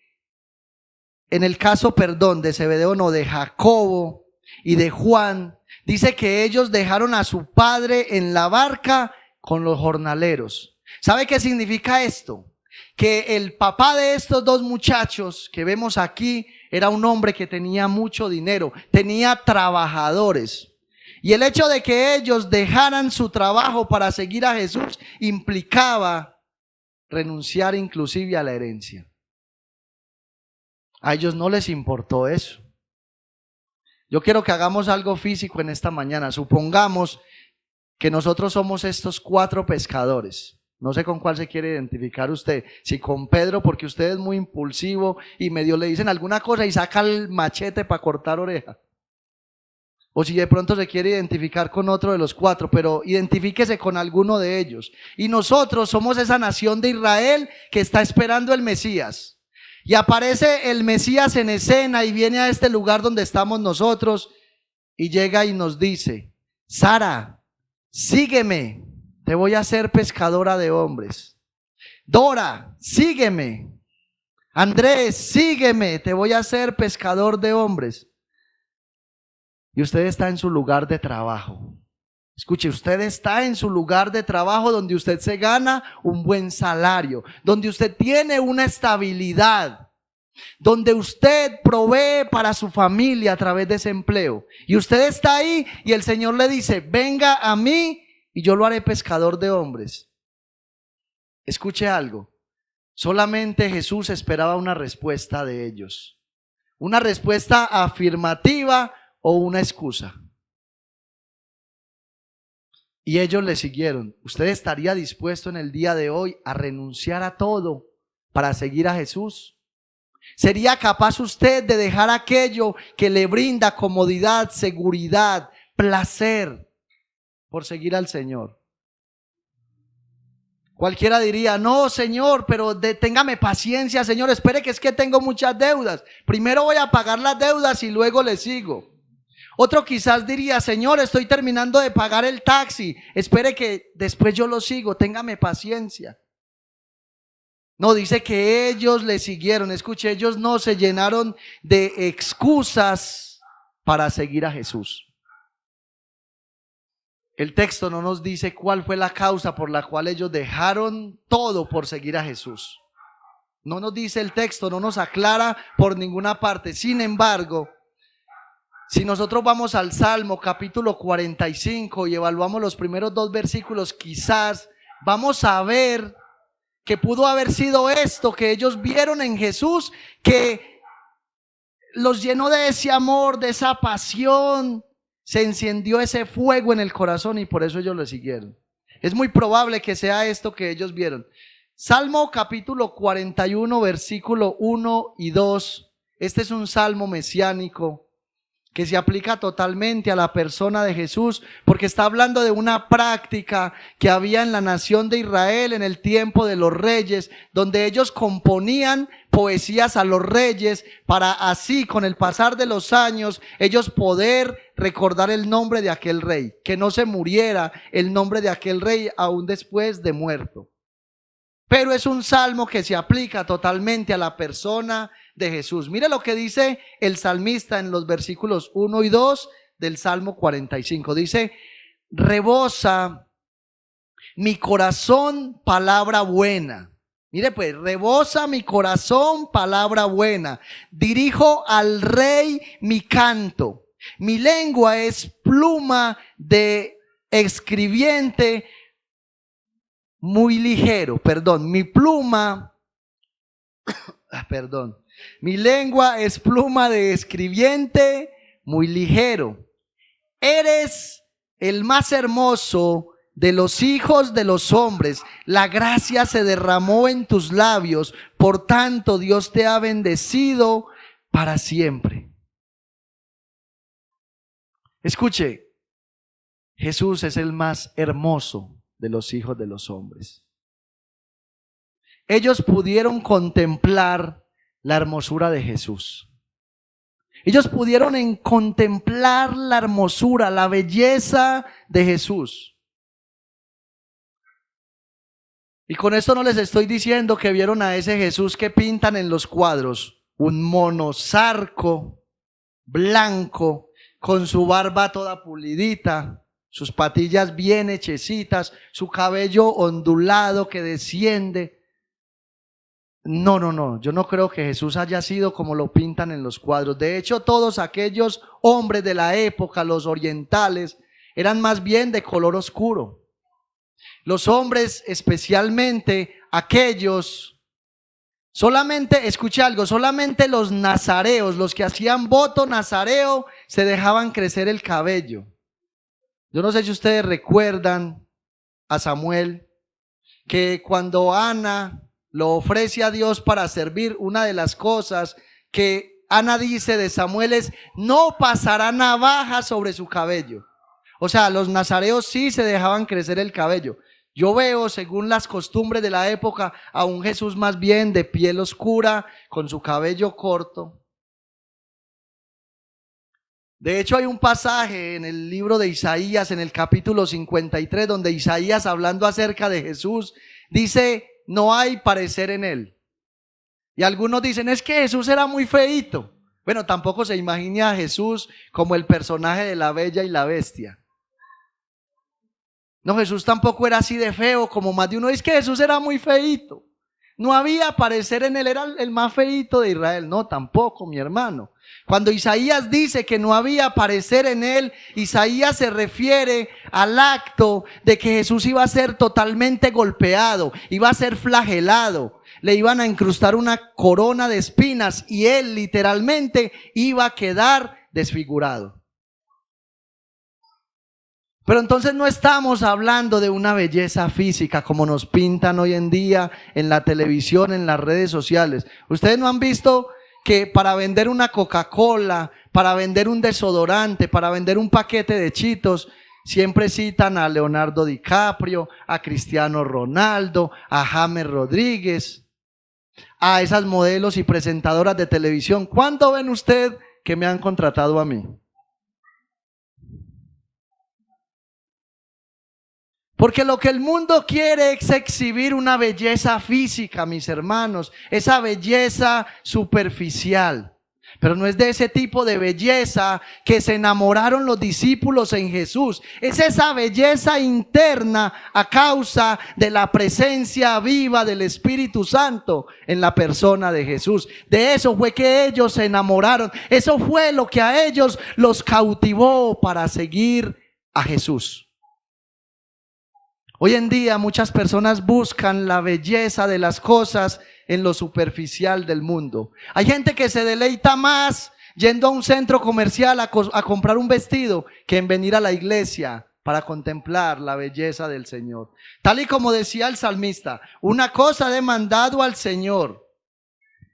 en el caso, de Zebedeo, no, de Jacobo y de Juan, dice que ellos dejaron a su padre en la barca con los jornaleros. ¿Sabe qué significa esto? Que el papá de estos dos muchachos que vemos aquí era un hombre que tenía mucho dinero, tenía trabajadores. Y el hecho de que ellos dejaran su trabajo para seguir a Jesús implicaba renunciar inclusive a la herencia. A ellos no les importó eso. Yo quiero que hagamos algo físico en esta mañana. Supongamos que nosotros somos estos 4 pescadores. No sé con cuál se quiere identificar usted. Si con Pedro, porque usted es muy impulsivo y medio le dicen alguna cosa y saca el machete para cortar oreja. O si de pronto se quiere identificar con otro de los 4, pero identifíquese con alguno de ellos. Y nosotros somos esa nación de Israel que está esperando el Mesías. Y aparece el Mesías en escena y viene a este lugar donde estamos nosotros y llega y nos dice, Sara, sígueme, te voy a hacer pescadora de hombres. Dora, sígueme. Andrés, sígueme, te voy a hacer pescador de hombres. Y usted está en su lugar de trabajo. Escuche, usted está en su lugar de trabajo donde usted se gana un buen salario, donde usted tiene una estabilidad, donde usted provee para su familia a través de ese empleo. Y usted está ahí y el Señor le dice, venga a mí y yo lo haré pescador de hombres. Escuche algo, solamente Jesús esperaba una respuesta de ellos, una respuesta afirmativa o una excusa. Y ellos le siguieron. ¿Usted estaría dispuesto en el día de hoy a renunciar a todo para seguir a Jesús? ¿Sería capaz usted de dejar aquello que le brinda comodidad, seguridad, placer por seguir al Señor? Cualquiera diría, no, Señor, pero téngame paciencia, Señor, espere que es que tengo muchas deudas. Primero voy a pagar las deudas y luego le sigo. Otro quizás diría, Señor, estoy terminando de pagar el taxi, espere que después yo lo sigo, téngame paciencia. No, dice que ellos le siguieron. Escuche, ellos no se llenaron de excusas para seguir a Jesús. El texto no nos dice cuál fue la causa por la cual ellos dejaron todo por seguir a Jesús. No nos dice el texto, no nos aclara por ninguna parte. Sin embargo, si nosotros vamos al Salmo capítulo 45 y evaluamos los primeros 2 versículos, quizás vamos a ver que pudo haber sido esto que ellos vieron en Jesús, que los llenó de ese amor, de esa pasión. Se encendió ese fuego en el corazón y por eso ellos lo siguieron. Es muy probable que sea esto que ellos vieron. Salmo capítulo 41, versículo 1 y 2. Este es un salmo mesiánico que se aplica totalmente a la persona de Jesús, porque está hablando de una práctica que había en la nación de Israel en el tiempo de los reyes, donde ellos componían poesías a los reyes para así, con el pasar de los años, ellos poder recordar el nombre de aquel rey, que no se muriera el nombre de aquel rey aún después de muerto. Pero es un salmo que se aplica totalmente a la persona de Jesús. Mire lo que dice el salmista en los versículos 1 y 2 del Salmo 45. Dice, rebosa mi corazón palabra buena. Mire pues, rebosa mi corazón palabra buena. Dirijo al rey mi canto. Mi lengua es pluma de escribiente muy ligero. Mi lengua es pluma de escribiente muy ligero. Eres el más hermoso de los hijos de los hombres. La gracia se derramó en tus labios. Por tanto, Dios te ha bendecido para siempre. Escuche, Jesús es el más hermoso de los hijos de los hombres. Ellos pudieron contemplar la hermosura de Jesús. Ellos pudieron contemplar la hermosura, la belleza de Jesús. Y con esto no les estoy diciendo que vieron a ese Jesús que pintan en los cuadros, un mono zarco, blanco, con su barba toda pulidita, sus patillas bien hechecitas, su cabello ondulado que desciende. No, yo no creo que Jesús haya sido como lo pintan en los cuadros. De hecho, todos aquellos hombres de la época, los orientales, eran más bien de color oscuro. Los hombres, especialmente aquellos, solamente, escuche algo, solamente los nazareos, los que hacían voto nazareo, se dejaban crecer el cabello. Yo no sé si ustedes recuerdan a Samuel, que cuando Ana lo ofrece a Dios para servir, una de las cosas que Ana dice de Samuel es, no pasará navaja sobre su cabello. O sea, los nazareos sí se dejaban crecer el cabello. Yo veo, según las costumbres de la época, a un Jesús más bien de piel oscura, con su cabello corto. De hecho, hay un pasaje en el libro de Isaías, en el capítulo 53, donde Isaías, hablando acerca de Jesús, dice, no hay parecer en él. Y algunos dicen, es que Jesús era muy feíto. Bueno, tampoco se imagine a Jesús como el personaje de La Bella y la Bestia. No, Jesús tampoco era así de feo como más de uno. Es que Jesús era muy feíto. No había parecer en él, era el más feíto de Israel. No, tampoco, mi hermano. Cuando Isaías dice que no había parecer en él, Isaías se refiere al acto de que Jesús iba a ser totalmente golpeado, iba a ser flagelado, le iban a incrustar una corona de espinas y él literalmente iba a quedar desfigurado. Pero entonces no estamos hablando de una belleza física como nos pintan hoy en día en la televisión, en las redes sociales. Ustedes no han visto que para vender una Coca-Cola, para vender un desodorante, para vender un paquete de Cheetos, siempre citan a Leonardo DiCaprio, a Cristiano Ronaldo, a James Rodríguez, a esas modelos y presentadoras de televisión. ¿Cuándo ven usted que me han contratado a mí? Porque lo que el mundo quiere es exhibir una belleza física, mis hermanos, esa belleza superficial. Pero no es de ese tipo de belleza que se enamoraron los discípulos en Jesús. Es esa belleza interna a causa de la presencia viva del Espíritu Santo en la persona de Jesús. De eso fue que ellos se enamoraron. Eso fue lo que a ellos los cautivó para seguir a Jesús. Hoy en día muchas personas buscan la belleza de las cosas en lo superficial del mundo. Hay gente que se deleita más yendo a un centro comercial a comprar un vestido que en venir a la iglesia para contemplar la belleza del Señor. Tal y como decía el salmista, una cosa he demandado al Señor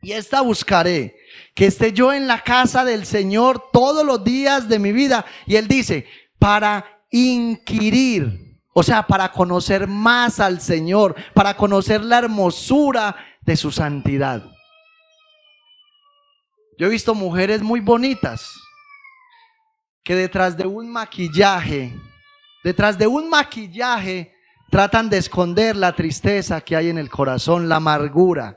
y esta buscaré, que esté yo en la casa del Señor todos los días de mi vida. Y él dice, para inquirir. O sea, para conocer más al Señor, para conocer la hermosura de su santidad. Yo he visto mujeres muy bonitas que detrás de un maquillaje tratan de esconder la tristeza que hay en el corazón, la amargura.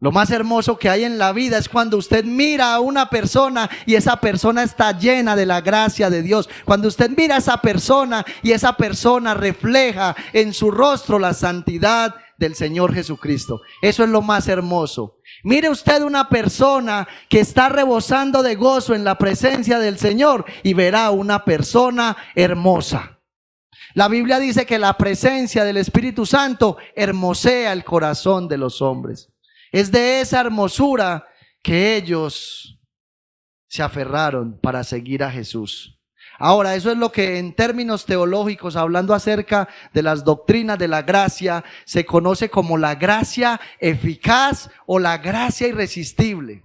Lo más hermoso que hay en la vida es cuando usted mira a una persona y esa persona está llena de la gracia de Dios. Cuando usted mira a esa persona y esa persona refleja en su rostro la santidad del Señor Jesucristo. Eso es lo más hermoso. Mire usted una persona que está rebosando de gozo en la presencia del Señor y verá una persona hermosa. La Biblia dice que la presencia del Espíritu Santo hermosea el corazón de los hombres. Es de esa hermosura que ellos se aferraron para seguir a Jesús. Ahora, eso es lo que en términos teológicos, hablando acerca de las doctrinas de la gracia, se conoce como la gracia eficaz o la gracia irresistible.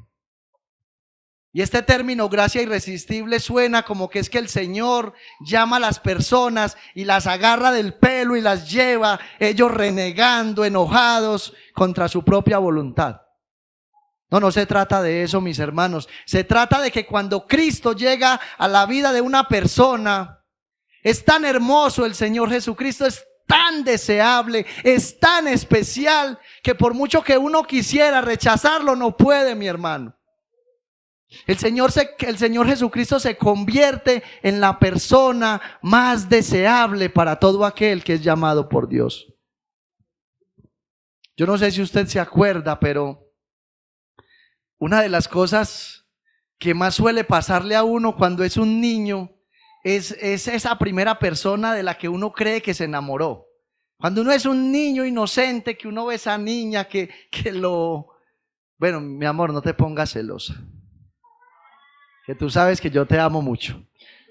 Y este término gracia irresistible suena como que es que el Señor llama a las personas y las agarra del pelo y las lleva, ellos renegando, enojados contra su propia voluntad. No se trata de eso, mis hermanos. Se trata de que cuando Cristo llega a la vida de una persona, es tan hermoso el Señor Jesucristo, es tan deseable, es tan especial, que por mucho que uno quisiera rechazarlo, no puede, mi hermano. El Señor Jesucristo se convierte en la persona más deseable para todo aquel que es llamado por Dios. Yo no sé si usted se acuerda, pero una de las cosas que más suele pasarle a uno cuando es un niño es esa primera persona de la que uno cree que se enamoró. Cuando uno es un niño inocente, que uno ve a esa niña bueno, mi amor, no te pongas celosa, que tú sabes que yo te amo mucho.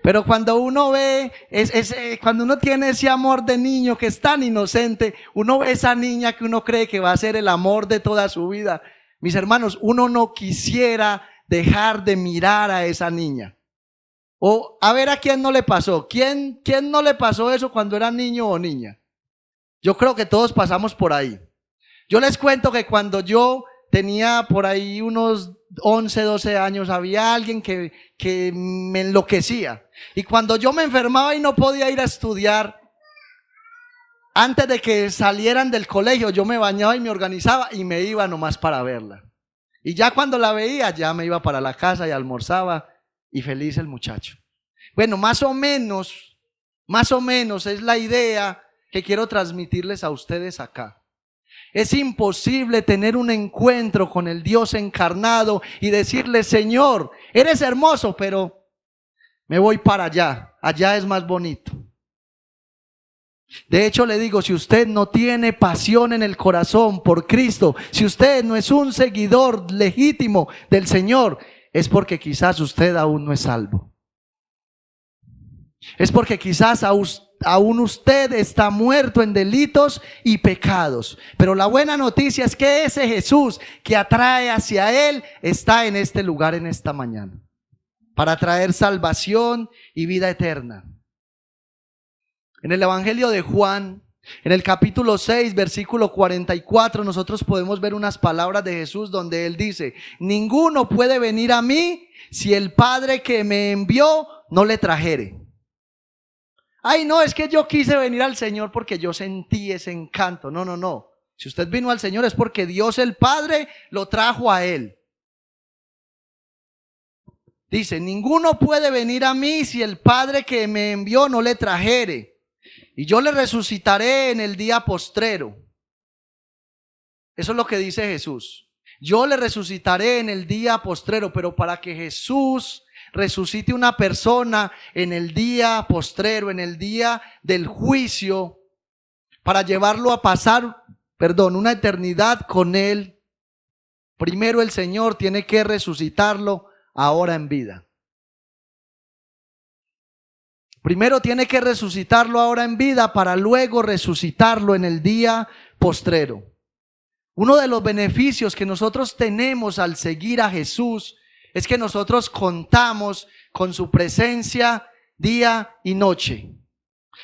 Pero cuando uno ve, cuando uno tiene ese amor de niño que es tan inocente, uno ve esa niña que uno cree que va a ser el amor de toda su vida. Mis hermanos, uno no quisiera dejar de mirar a esa niña. O a ver a quién no le pasó. ¿Quién no le pasó eso cuando era niño o niña? Yo creo que todos pasamos por ahí. Yo les cuento que cuando yo tenía por ahí unos 11, 12 años, había alguien que me enloquecía. Y cuando yo me enfermaba y no podía ir a estudiar, antes de que salieran del colegio, yo me bañaba y me organizaba y me iba nomás para verla. Y ya cuando la veía, ya me iba para la casa y almorzaba y feliz el muchacho. Bueno, más o menos es la idea que quiero transmitirles a ustedes acá. Es imposible tener un encuentro con el Dios encarnado y decirle, Señor, eres hermoso, pero me voy para allá. Allá es más bonito. De hecho, le digo, si usted no tiene pasión en el corazón por Cristo, si usted no es un seguidor legítimo del Señor, es porque quizás usted aún no es salvo. Es porque quizás aún usted está muerto en delitos y pecados. Pero la buena noticia es que ese Jesús que atrae hacia Él está en este lugar en esta mañana, para traer salvación y vida eterna. En el Evangelio de Juan, en el capítulo 6, versículo 44, nosotros podemos ver unas palabras de Jesús donde Él dice: ninguno puede venir a mí si el Padre que me envió no le trajere. Ay, no, es que yo quise venir al Señor porque yo sentí ese encanto. No, no, no. Si usted vino al Señor es porque Dios el Padre lo trajo a Él. Dice: ninguno puede venir a mí si el Padre que me envió no le trajere. Y yo le resucitaré en el día postrero. Eso es lo que dice Jesús. Yo le resucitaré en el día postrero. Pero para que Jesús resucite una persona en el día postrero, en el día del juicio, para llevarlo a pasar, una eternidad con Él, primero el Señor tiene que resucitarlo ahora en vida. Primero tiene que resucitarlo ahora en vida para luego resucitarlo en el día postrero. Uno de los beneficios que nosotros tenemos al seguir a Jesús es que nosotros contamos con su presencia día y noche.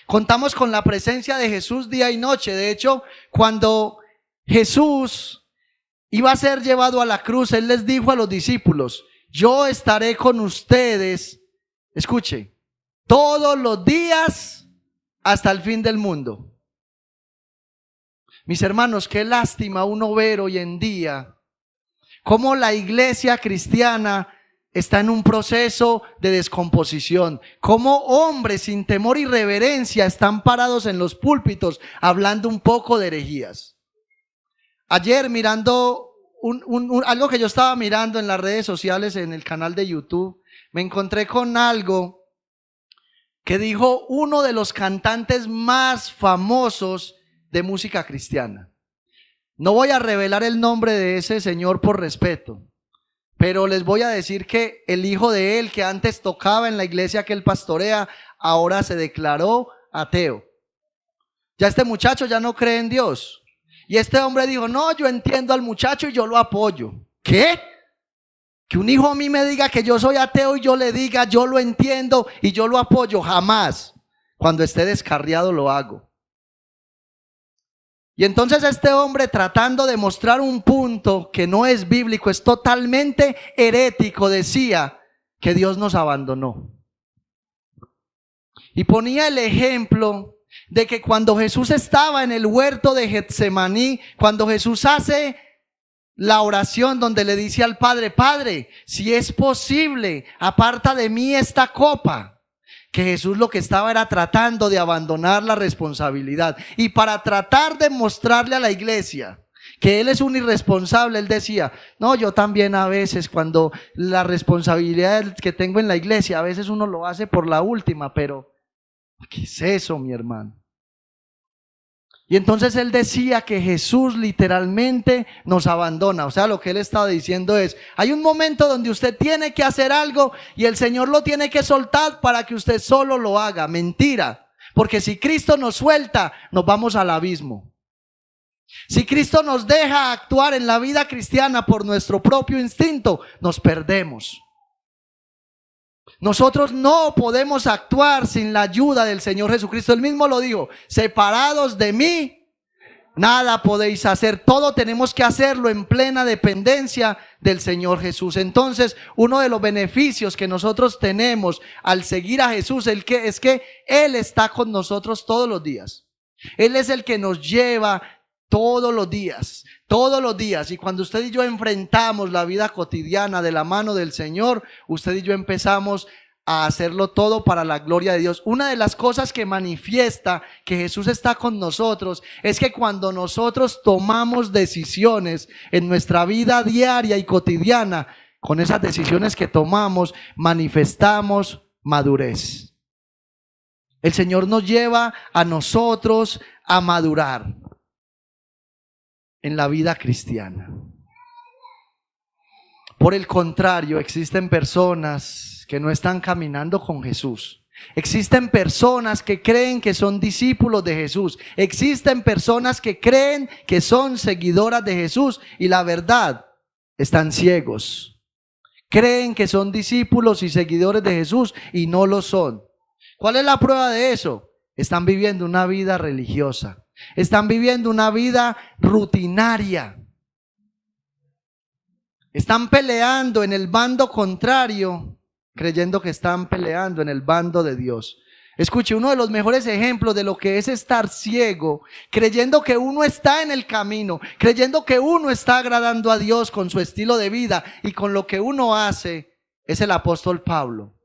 Contamos con la presencia de Jesús día y noche. De hecho, cuando Jesús iba a ser llevado a la cruz, Él les dijo a los discípulos: yo estaré con ustedes, escuche, todos los días hasta el fin del mundo. Mis hermanos, qué lástima uno ver hoy en día cómo la iglesia cristiana está en un proceso de descomposición. Cómo hombres sin temor y reverencia están parados en los púlpitos hablando un poco de herejías. Ayer mirando algo que yo estaba mirando en las redes sociales, en el canal de YouTube, me encontré con algo que dijo uno de los cantantes más famosos de música cristiana. No voy a revelar el nombre de ese señor por respeto, pero les voy a decir que el hijo de él, que antes tocaba en la iglesia que él pastorea, ahora se declaró ateo. Ya este muchacho ya no cree en Dios. Y este hombre dijo: no, yo entiendo al muchacho y yo lo apoyo. ¿Qué? Que un hijo a mí me diga que yo soy ateo y yo le diga yo lo entiendo y yo lo apoyo. Jamás. Cuando esté descarriado lo hago. Y entonces este hombre, tratando de mostrar un punto que no es bíblico, es totalmente herético, decía que Dios nos abandonó. Y ponía el ejemplo de que cuando Jesús estaba en el huerto de Getsemaní, cuando Jesús hace la oración donde le dice al Padre: Padre, si es posible, aparta de mí esta copa. Que Jesús lo que estaba era tratando de abandonar la responsabilidad. Y para tratar de mostrarle a la iglesia que Él es un irresponsable, Él decía: no, yo también a veces, cuando la responsabilidad que tengo en la iglesia, a veces uno lo hace por la última, pero ¿qué es eso, mi hermano? Y entonces Él decía que Jesús literalmente nos abandona. O sea, lo que Él estaba diciendo es: hay un momento donde usted tiene que hacer algo y el Señor lo tiene que soltar para que usted solo lo haga. Mentira. Porque si Cristo nos suelta, nos vamos al abismo. Si Cristo nos deja actuar en la vida cristiana por nuestro propio instinto, nos perdemos. Nosotros no podemos actuar sin la ayuda del Señor Jesucristo. Él mismo lo dijo: separados de mí, nada podéis hacer. Todo tenemos que hacerlo en plena dependencia del Señor Jesús. Entonces, uno de los beneficios que nosotros tenemos al seguir a Jesús es que Él está con nosotros todos los días. Él es el que nos lleva todos los días, todos los días. Y cuando usted y yo enfrentamos la vida cotidiana de la mano del Señor, usted y yo empezamos a hacerlo todo para la gloria de Dios. Una de las cosas que manifiesta que Jesús está con nosotros es que cuando nosotros tomamos decisiones en nuestra vida diaria y cotidiana, con esas decisiones que tomamos, manifestamos madurez. El Señor nos lleva a nosotros a madurar en la vida cristiana. Por el contrario, existen personas que no están caminando con Jesús. Existen personas que creen que son discípulos de Jesús. Existen personas que creen que son seguidoras de Jesús y la verdad, están ciegos. Creen que son discípulos y seguidores de Jesús y no lo son. ¿Cuál es la prueba de eso? Están viviendo una vida religiosa. Están viviendo una vida rutinaria. Están peleando en el bando contrario, creyendo que están peleando en el bando de Dios. Escuche, uno de los mejores ejemplos de lo que es estar ciego, creyendo que uno está en el camino, creyendo que uno está agradando a Dios con su estilo de vida y con lo que uno hace, es el apóstol Pablo.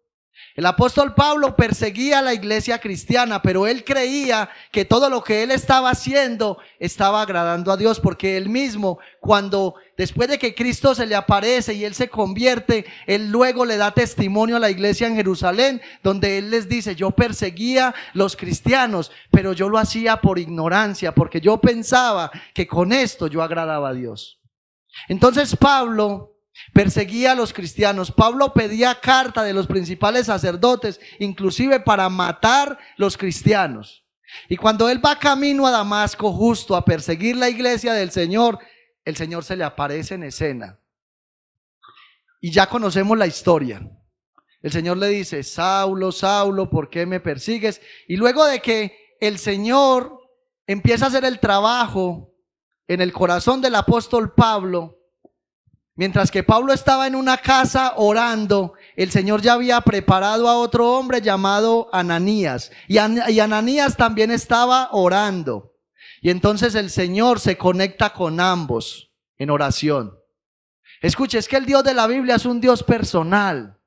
El apóstol Pablo perseguía a la iglesia cristiana, pero él creía que todo lo que él estaba haciendo estaba agradando a Dios, porque él mismo, cuando después de que Cristo se le aparece y él se convierte, él luego le da testimonio a la iglesia en Jerusalén, donde él les dice: yo perseguía los cristianos, pero yo lo hacía por ignorancia, porque yo pensaba que con esto yo agradaba a Dios. Entonces Pablo perseguía a los cristianos. Pablo pedía carta de los principales sacerdotes, inclusive para matar los cristianos. Y cuando él va camino a Damasco, justo a perseguir la iglesia del Señor, el Señor se le aparece en escena. Y ya conocemos la historia. El Señor le dice: Saulo, Saulo, ¿por qué me persigues? Y luego de que el Señor empieza a hacer el trabajo en el corazón del apóstol Pablo, mientras que Pablo estaba en una casa orando, el Señor ya había preparado a otro hombre llamado Ananías. Y Ananías también estaba orando. Y entonces el Señor se conecta con ambos en oración. Escuche, es que el Dios de la Biblia es un Dios personal.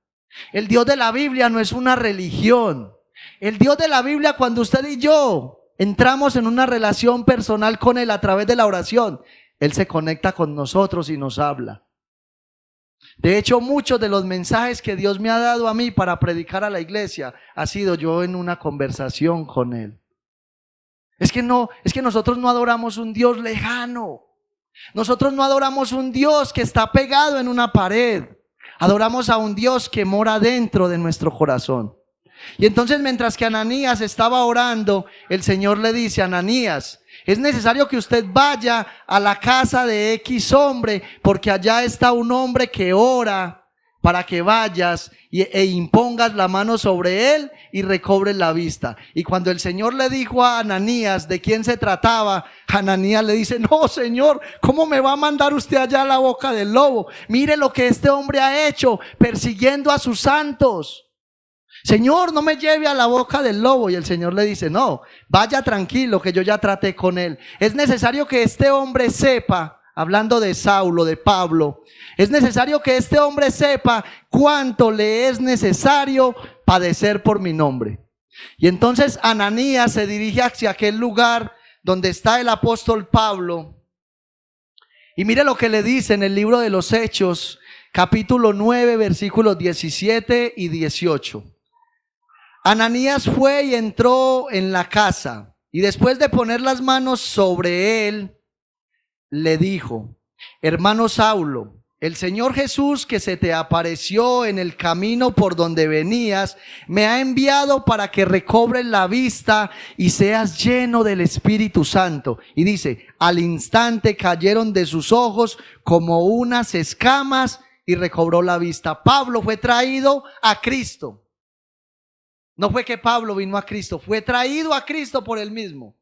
El Dios de la Biblia no es una religión. El Dios de la Biblia, cuando usted y yo entramos en una relación personal con Él a través de la oración, Él se conecta con nosotros y nos habla. De hecho, muchos de los mensajes que Dios me ha dado a mí para predicar a la iglesia ha sido yo en una conversación con Él. Es que nosotros no adoramos un Dios lejano. Nosotros no adoramos un Dios que está pegado en una pared. Adoramos a un Dios que mora dentro de nuestro corazón. Y entonces, mientras que Ananías estaba orando, el Señor le dice: Ananías, es necesario que usted vaya a la casa de X hombre, porque allá está un hombre que ora para que vayas e impongas la mano sobre él y recobres la vista. Y cuando el Señor le dijo a Ananías de quién se trataba, Ananías le dice: no, Señor, ¿cómo me va a mandar usted allá a la boca del lobo? Mire lo que este hombre ha hecho, persiguiendo a sus santos. Señor, no me lleve a la boca del lobo. Y el Señor le dice: no, vaya tranquilo, que yo ya traté con él. Es necesario que este hombre sepa, hablando de Saulo, de Pablo, es necesario que este hombre sepa cuánto le es necesario padecer por mi nombre. Y entonces Ananías se dirige hacia aquel lugar donde está el apóstol Pablo. Y mire lo que le dice en el libro de los Hechos, capítulo 9, versículos 17 y 18. Ananías fue y entró en la casa, y después de poner las manos sobre él, le dijo: hermano Saulo, el Señor Jesús, que se te apareció en el camino por donde venías, me ha enviado para que recobres la vista y seas lleno del Espíritu Santo. Y dice: al instante cayeron de sus ojos como unas escamas y recobró la vista. Pablo fue traído a Cristo. No fue que Pablo vino a Cristo, fue traído a Cristo por él mismo.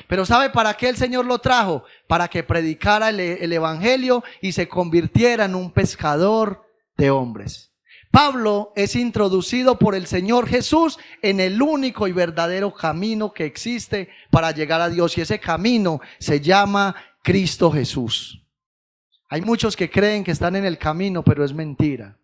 Pero ¿sabe para qué el Señor lo trajo? Para que predicara el evangelio y se convirtiera en un pescador de hombres. Pablo es introducido por el Señor Jesús en el único y verdadero camino que existe para llegar a Dios, y ese camino se llama Cristo Jesús. Hay muchos que creen que están en el camino, pero es mentira.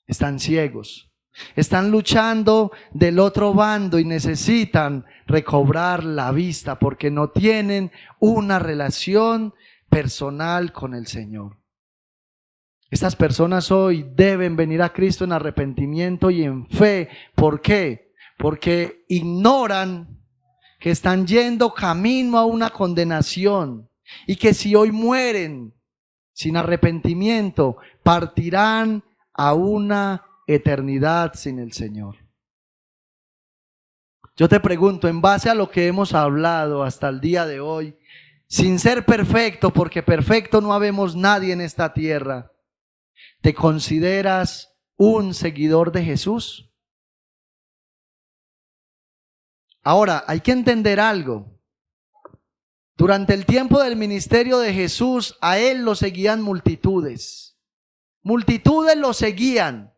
Están ciegos. Están luchando del otro bando y necesitan recobrar la vista porque no tienen una relación personal con el Señor. Estas personas hoy deben venir a Cristo en arrepentimiento y en fe. ¿Por qué? Porque ignoran que están yendo camino a una condenación y que si hoy mueren sin arrepentimiento, partirán a una eternidad sin el Señor. Yo te pregunto, en base a lo que hemos hablado hasta el día de hoy, sin ser perfecto, porque perfecto no habemos nadie en esta tierra, ¿te consideras un seguidor de Jesús? Ahora, hay que entender algo. Durante el tiempo del ministerio de Jesús, a Él lo seguían multitudes. Multitudes lo seguían,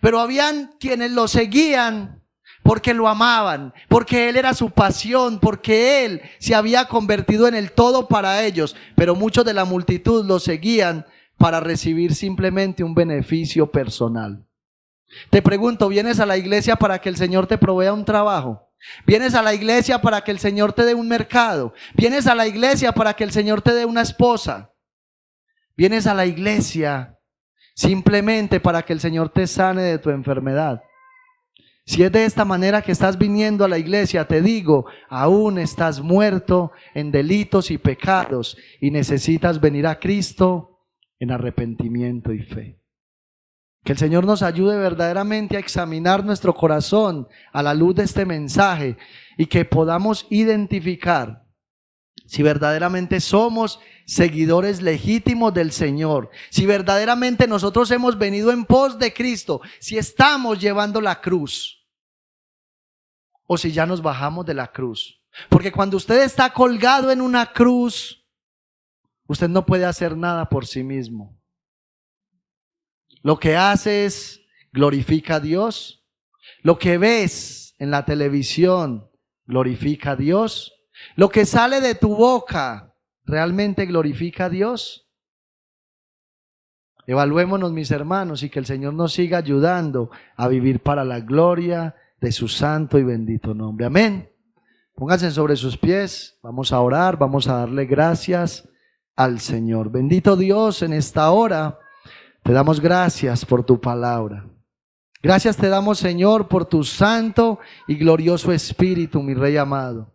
pero habían quienes lo seguían porque lo amaban, porque Él era su pasión, porque Él se había convertido en el todo para ellos, pero muchos de la multitud lo seguían para recibir simplemente un beneficio personal. Te pregunto, ¿vienes a la iglesia para que el Señor te provea un trabajo? ¿Vienes a la iglesia para que el Señor te dé un mercado? ¿Vienes a la iglesia para que el Señor te dé una esposa? ¿Vienes a la iglesia simplemente para que el Señor te sane de tu enfermedad? Si es de esta manera que estás viniendo a la iglesia, te digo, aún estás muerto en delitos y pecados y necesitas venir a Cristo en arrepentimiento y fe. Que el Señor nos ayude verdaderamente a examinar nuestro corazón a la luz de este mensaje y que podamos identificar si verdaderamente somos seguidores legítimos del Señor, si verdaderamente nosotros hemos venido en pos de Cristo, si estamos llevando la cruz o si ya nos bajamos de la cruz. Porque cuando usted está colgado en una cruz, usted no puede hacer nada por sí mismo. Lo que haces glorifica a Dios. Lo que ves en la televisión glorifica a Dios. Lo que sale de tu boca realmente glorifica a Dios. Evaluémonos, mis hermanos, y que el Señor nos siga ayudando a vivir para la gloria de su santo y bendito nombre. Amén. Pónganse sobre sus pies. Vamos a orar, vamos a darle gracias al Señor. Bendito Dios, en esta hora te damos gracias por tu palabra. Gracias te damos, Señor, por tu santo y glorioso Espíritu, mi Rey amado.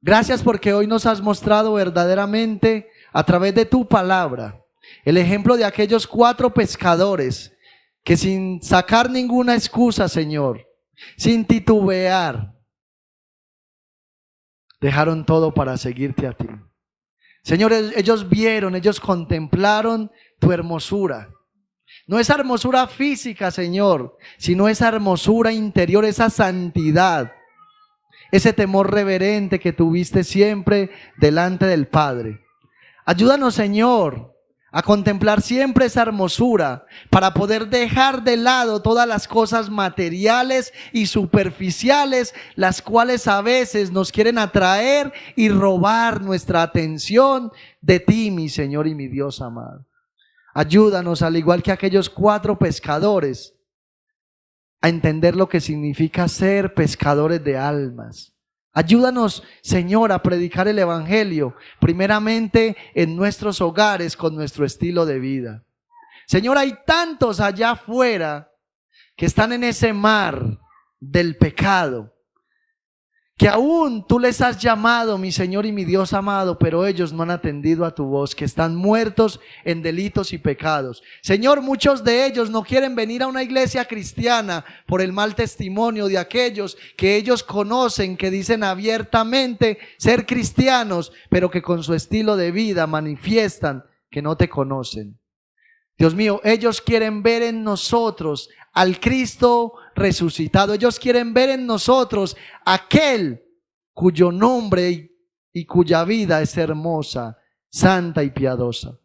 Gracias porque hoy nos has mostrado verdaderamente a través de tu palabra el ejemplo de aquellos 4 pescadores que sin sacar ninguna excusa, Señor, sin titubear, dejaron todo para seguirte a ti. Señor, ellos vieron, ellos contemplaron tu hermosura. No esa hermosura física, Señor, sino esa hermosura interior, esa santidad, ese temor reverente que tuviste siempre delante del Padre. Ayúdanos, Señor, a contemplar siempre esa hermosura para poder dejar de lado todas las cosas materiales y superficiales, las cuales a veces nos quieren atraer y robar nuestra atención de ti, mi Señor y mi Dios amado. Ayúdanos, al igual que aquellos 4 pescadores, a entender lo que significa ser pescadores de almas. Ayúdanos, Señor, a predicar el Evangelio, primeramente en nuestros hogares con nuestro estilo de vida. Señor, hay tantos allá afuera que están en ese mar del pecado, que aún tú les has llamado, mi Señor y mi Dios amado, pero ellos no han atendido a tu voz, que están muertos en delitos y pecados. Señor, muchos de ellos no quieren venir a una iglesia cristiana por el mal testimonio de aquellos que ellos conocen, que dicen abiertamente ser cristianos, pero que con su estilo de vida manifiestan que no te conocen. Dios mío, ellos quieren ver en nosotros al Cristo resucitado. Ellos quieren ver en nosotros aquel cuyo nombre y cuya vida es hermosa, santa y piadosa.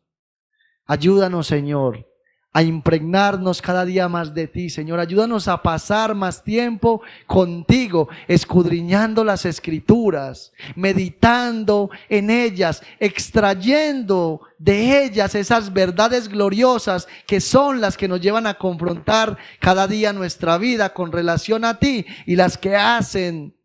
Ayúdanos, Señor, a impregnarnos cada día más de ti, Señor. Ayúdanos a pasar más tiempo contigo, escudriñando las Escrituras, meditando en ellas, extrayendo de ellas esas verdades gloriosas que son las que nos llevan a confrontar cada día nuestra vida con relación a ti y las que hacen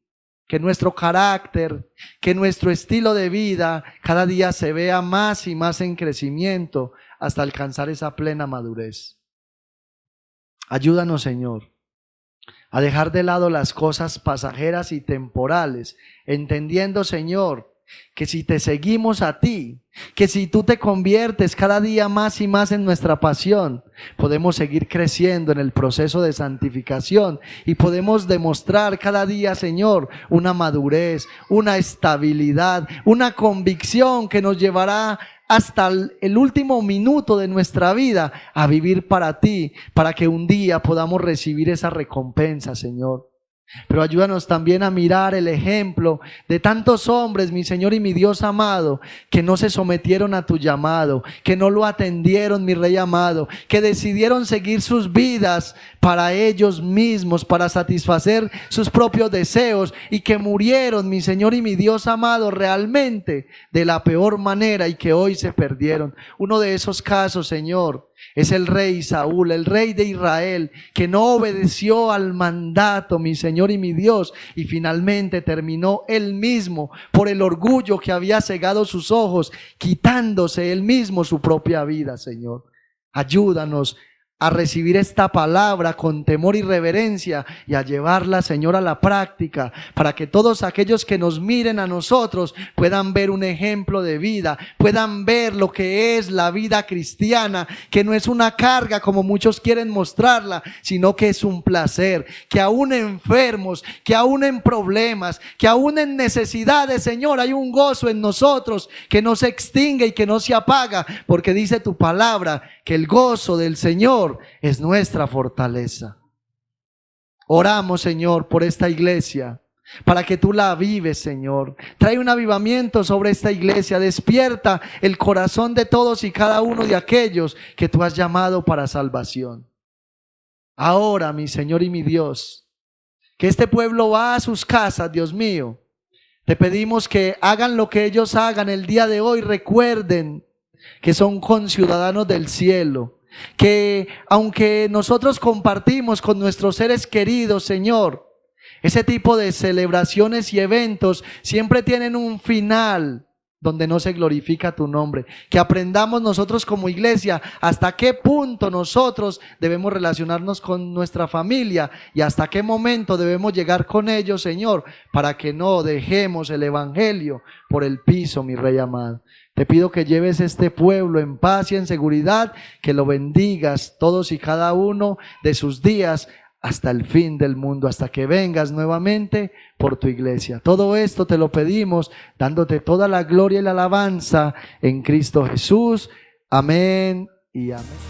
que nuestro carácter, que nuestro estilo de vida cada día se vea más y más en crecimiento hasta alcanzar esa plena madurez. Ayúdanos, Señor, a dejar de lado las cosas pasajeras y temporales, entendiendo, Señor, que si te seguimos a ti, que si tú te conviertes cada día más y más en nuestra pasión, podemos seguir creciendo en el proceso de santificación y podemos demostrar cada día, Señor, una madurez, una estabilidad, una convicción que nos llevará hasta el último minuto de nuestra vida a vivir para ti, para que un día podamos recibir esa recompensa, Señor. Pero ayúdanos también a mirar el ejemplo de tantos hombres, mi Señor y mi Dios amado, que no se sometieron a tu llamado, que no lo atendieron, mi Rey amado, que decidieron seguir sus vidas para ellos mismos, para satisfacer sus propios deseos, y que murieron, mi Señor y mi Dios amado, realmente de la peor manera, y que hoy se perdieron. Uno de esos casos, Señor, es el rey Saúl, el rey de Israel, que no obedeció al mandato, mi Señor y mi Dios, y finalmente terminó él mismo, por el orgullo que había cegado sus ojos, quitándose él mismo su propia vida, Señor. Ayúdanos a recibir esta palabra con temor y reverencia y a llevarla, Señor, a la práctica, para que todos aquellos que nos miren a nosotros puedan ver un ejemplo de vida, puedan ver lo que es la vida cristiana, que no es una carga como muchos quieren mostrarla, sino que es un placer, que aún enfermos, que aún en problemas, que aún en necesidades, Señor, hay un gozo en nosotros que no se extingue y que no se apaga, porque dice tu palabra que el gozo del Señor es nuestra fortaleza. Oramos, Señor, por esta iglesia, para que tú la avives, Señor. Trae un avivamiento sobre esta iglesia. Despierta el corazón de todos y cada uno de aquellos que tú has llamado para salvación. Ahora, mi Señor y mi Dios, que este pueblo va a sus casas, Dios mío. Te pedimos que hagan lo que ellos hagan el día de hoy. Recuerden que son conciudadanos del cielo, que aunque nosotros compartimos con nuestros seres queridos, Señor, ese tipo de celebraciones y eventos siempre tienen un final donde no se glorifica tu nombre. Que aprendamos nosotros como iglesia hasta qué punto nosotros debemos relacionarnos con nuestra familia y hasta qué momento debemos llegar con ellos, Señor, para que no dejemos el evangelio por el piso, mi Rey amado. Te pido que lleves este pueblo en paz y en seguridad, que lo bendigas todos y cada uno de sus días hasta el fin del mundo, hasta que vengas nuevamente por tu iglesia. Todo esto te lo pedimos, dándote toda la gloria y la alabanza en Cristo Jesús. Amén y amén.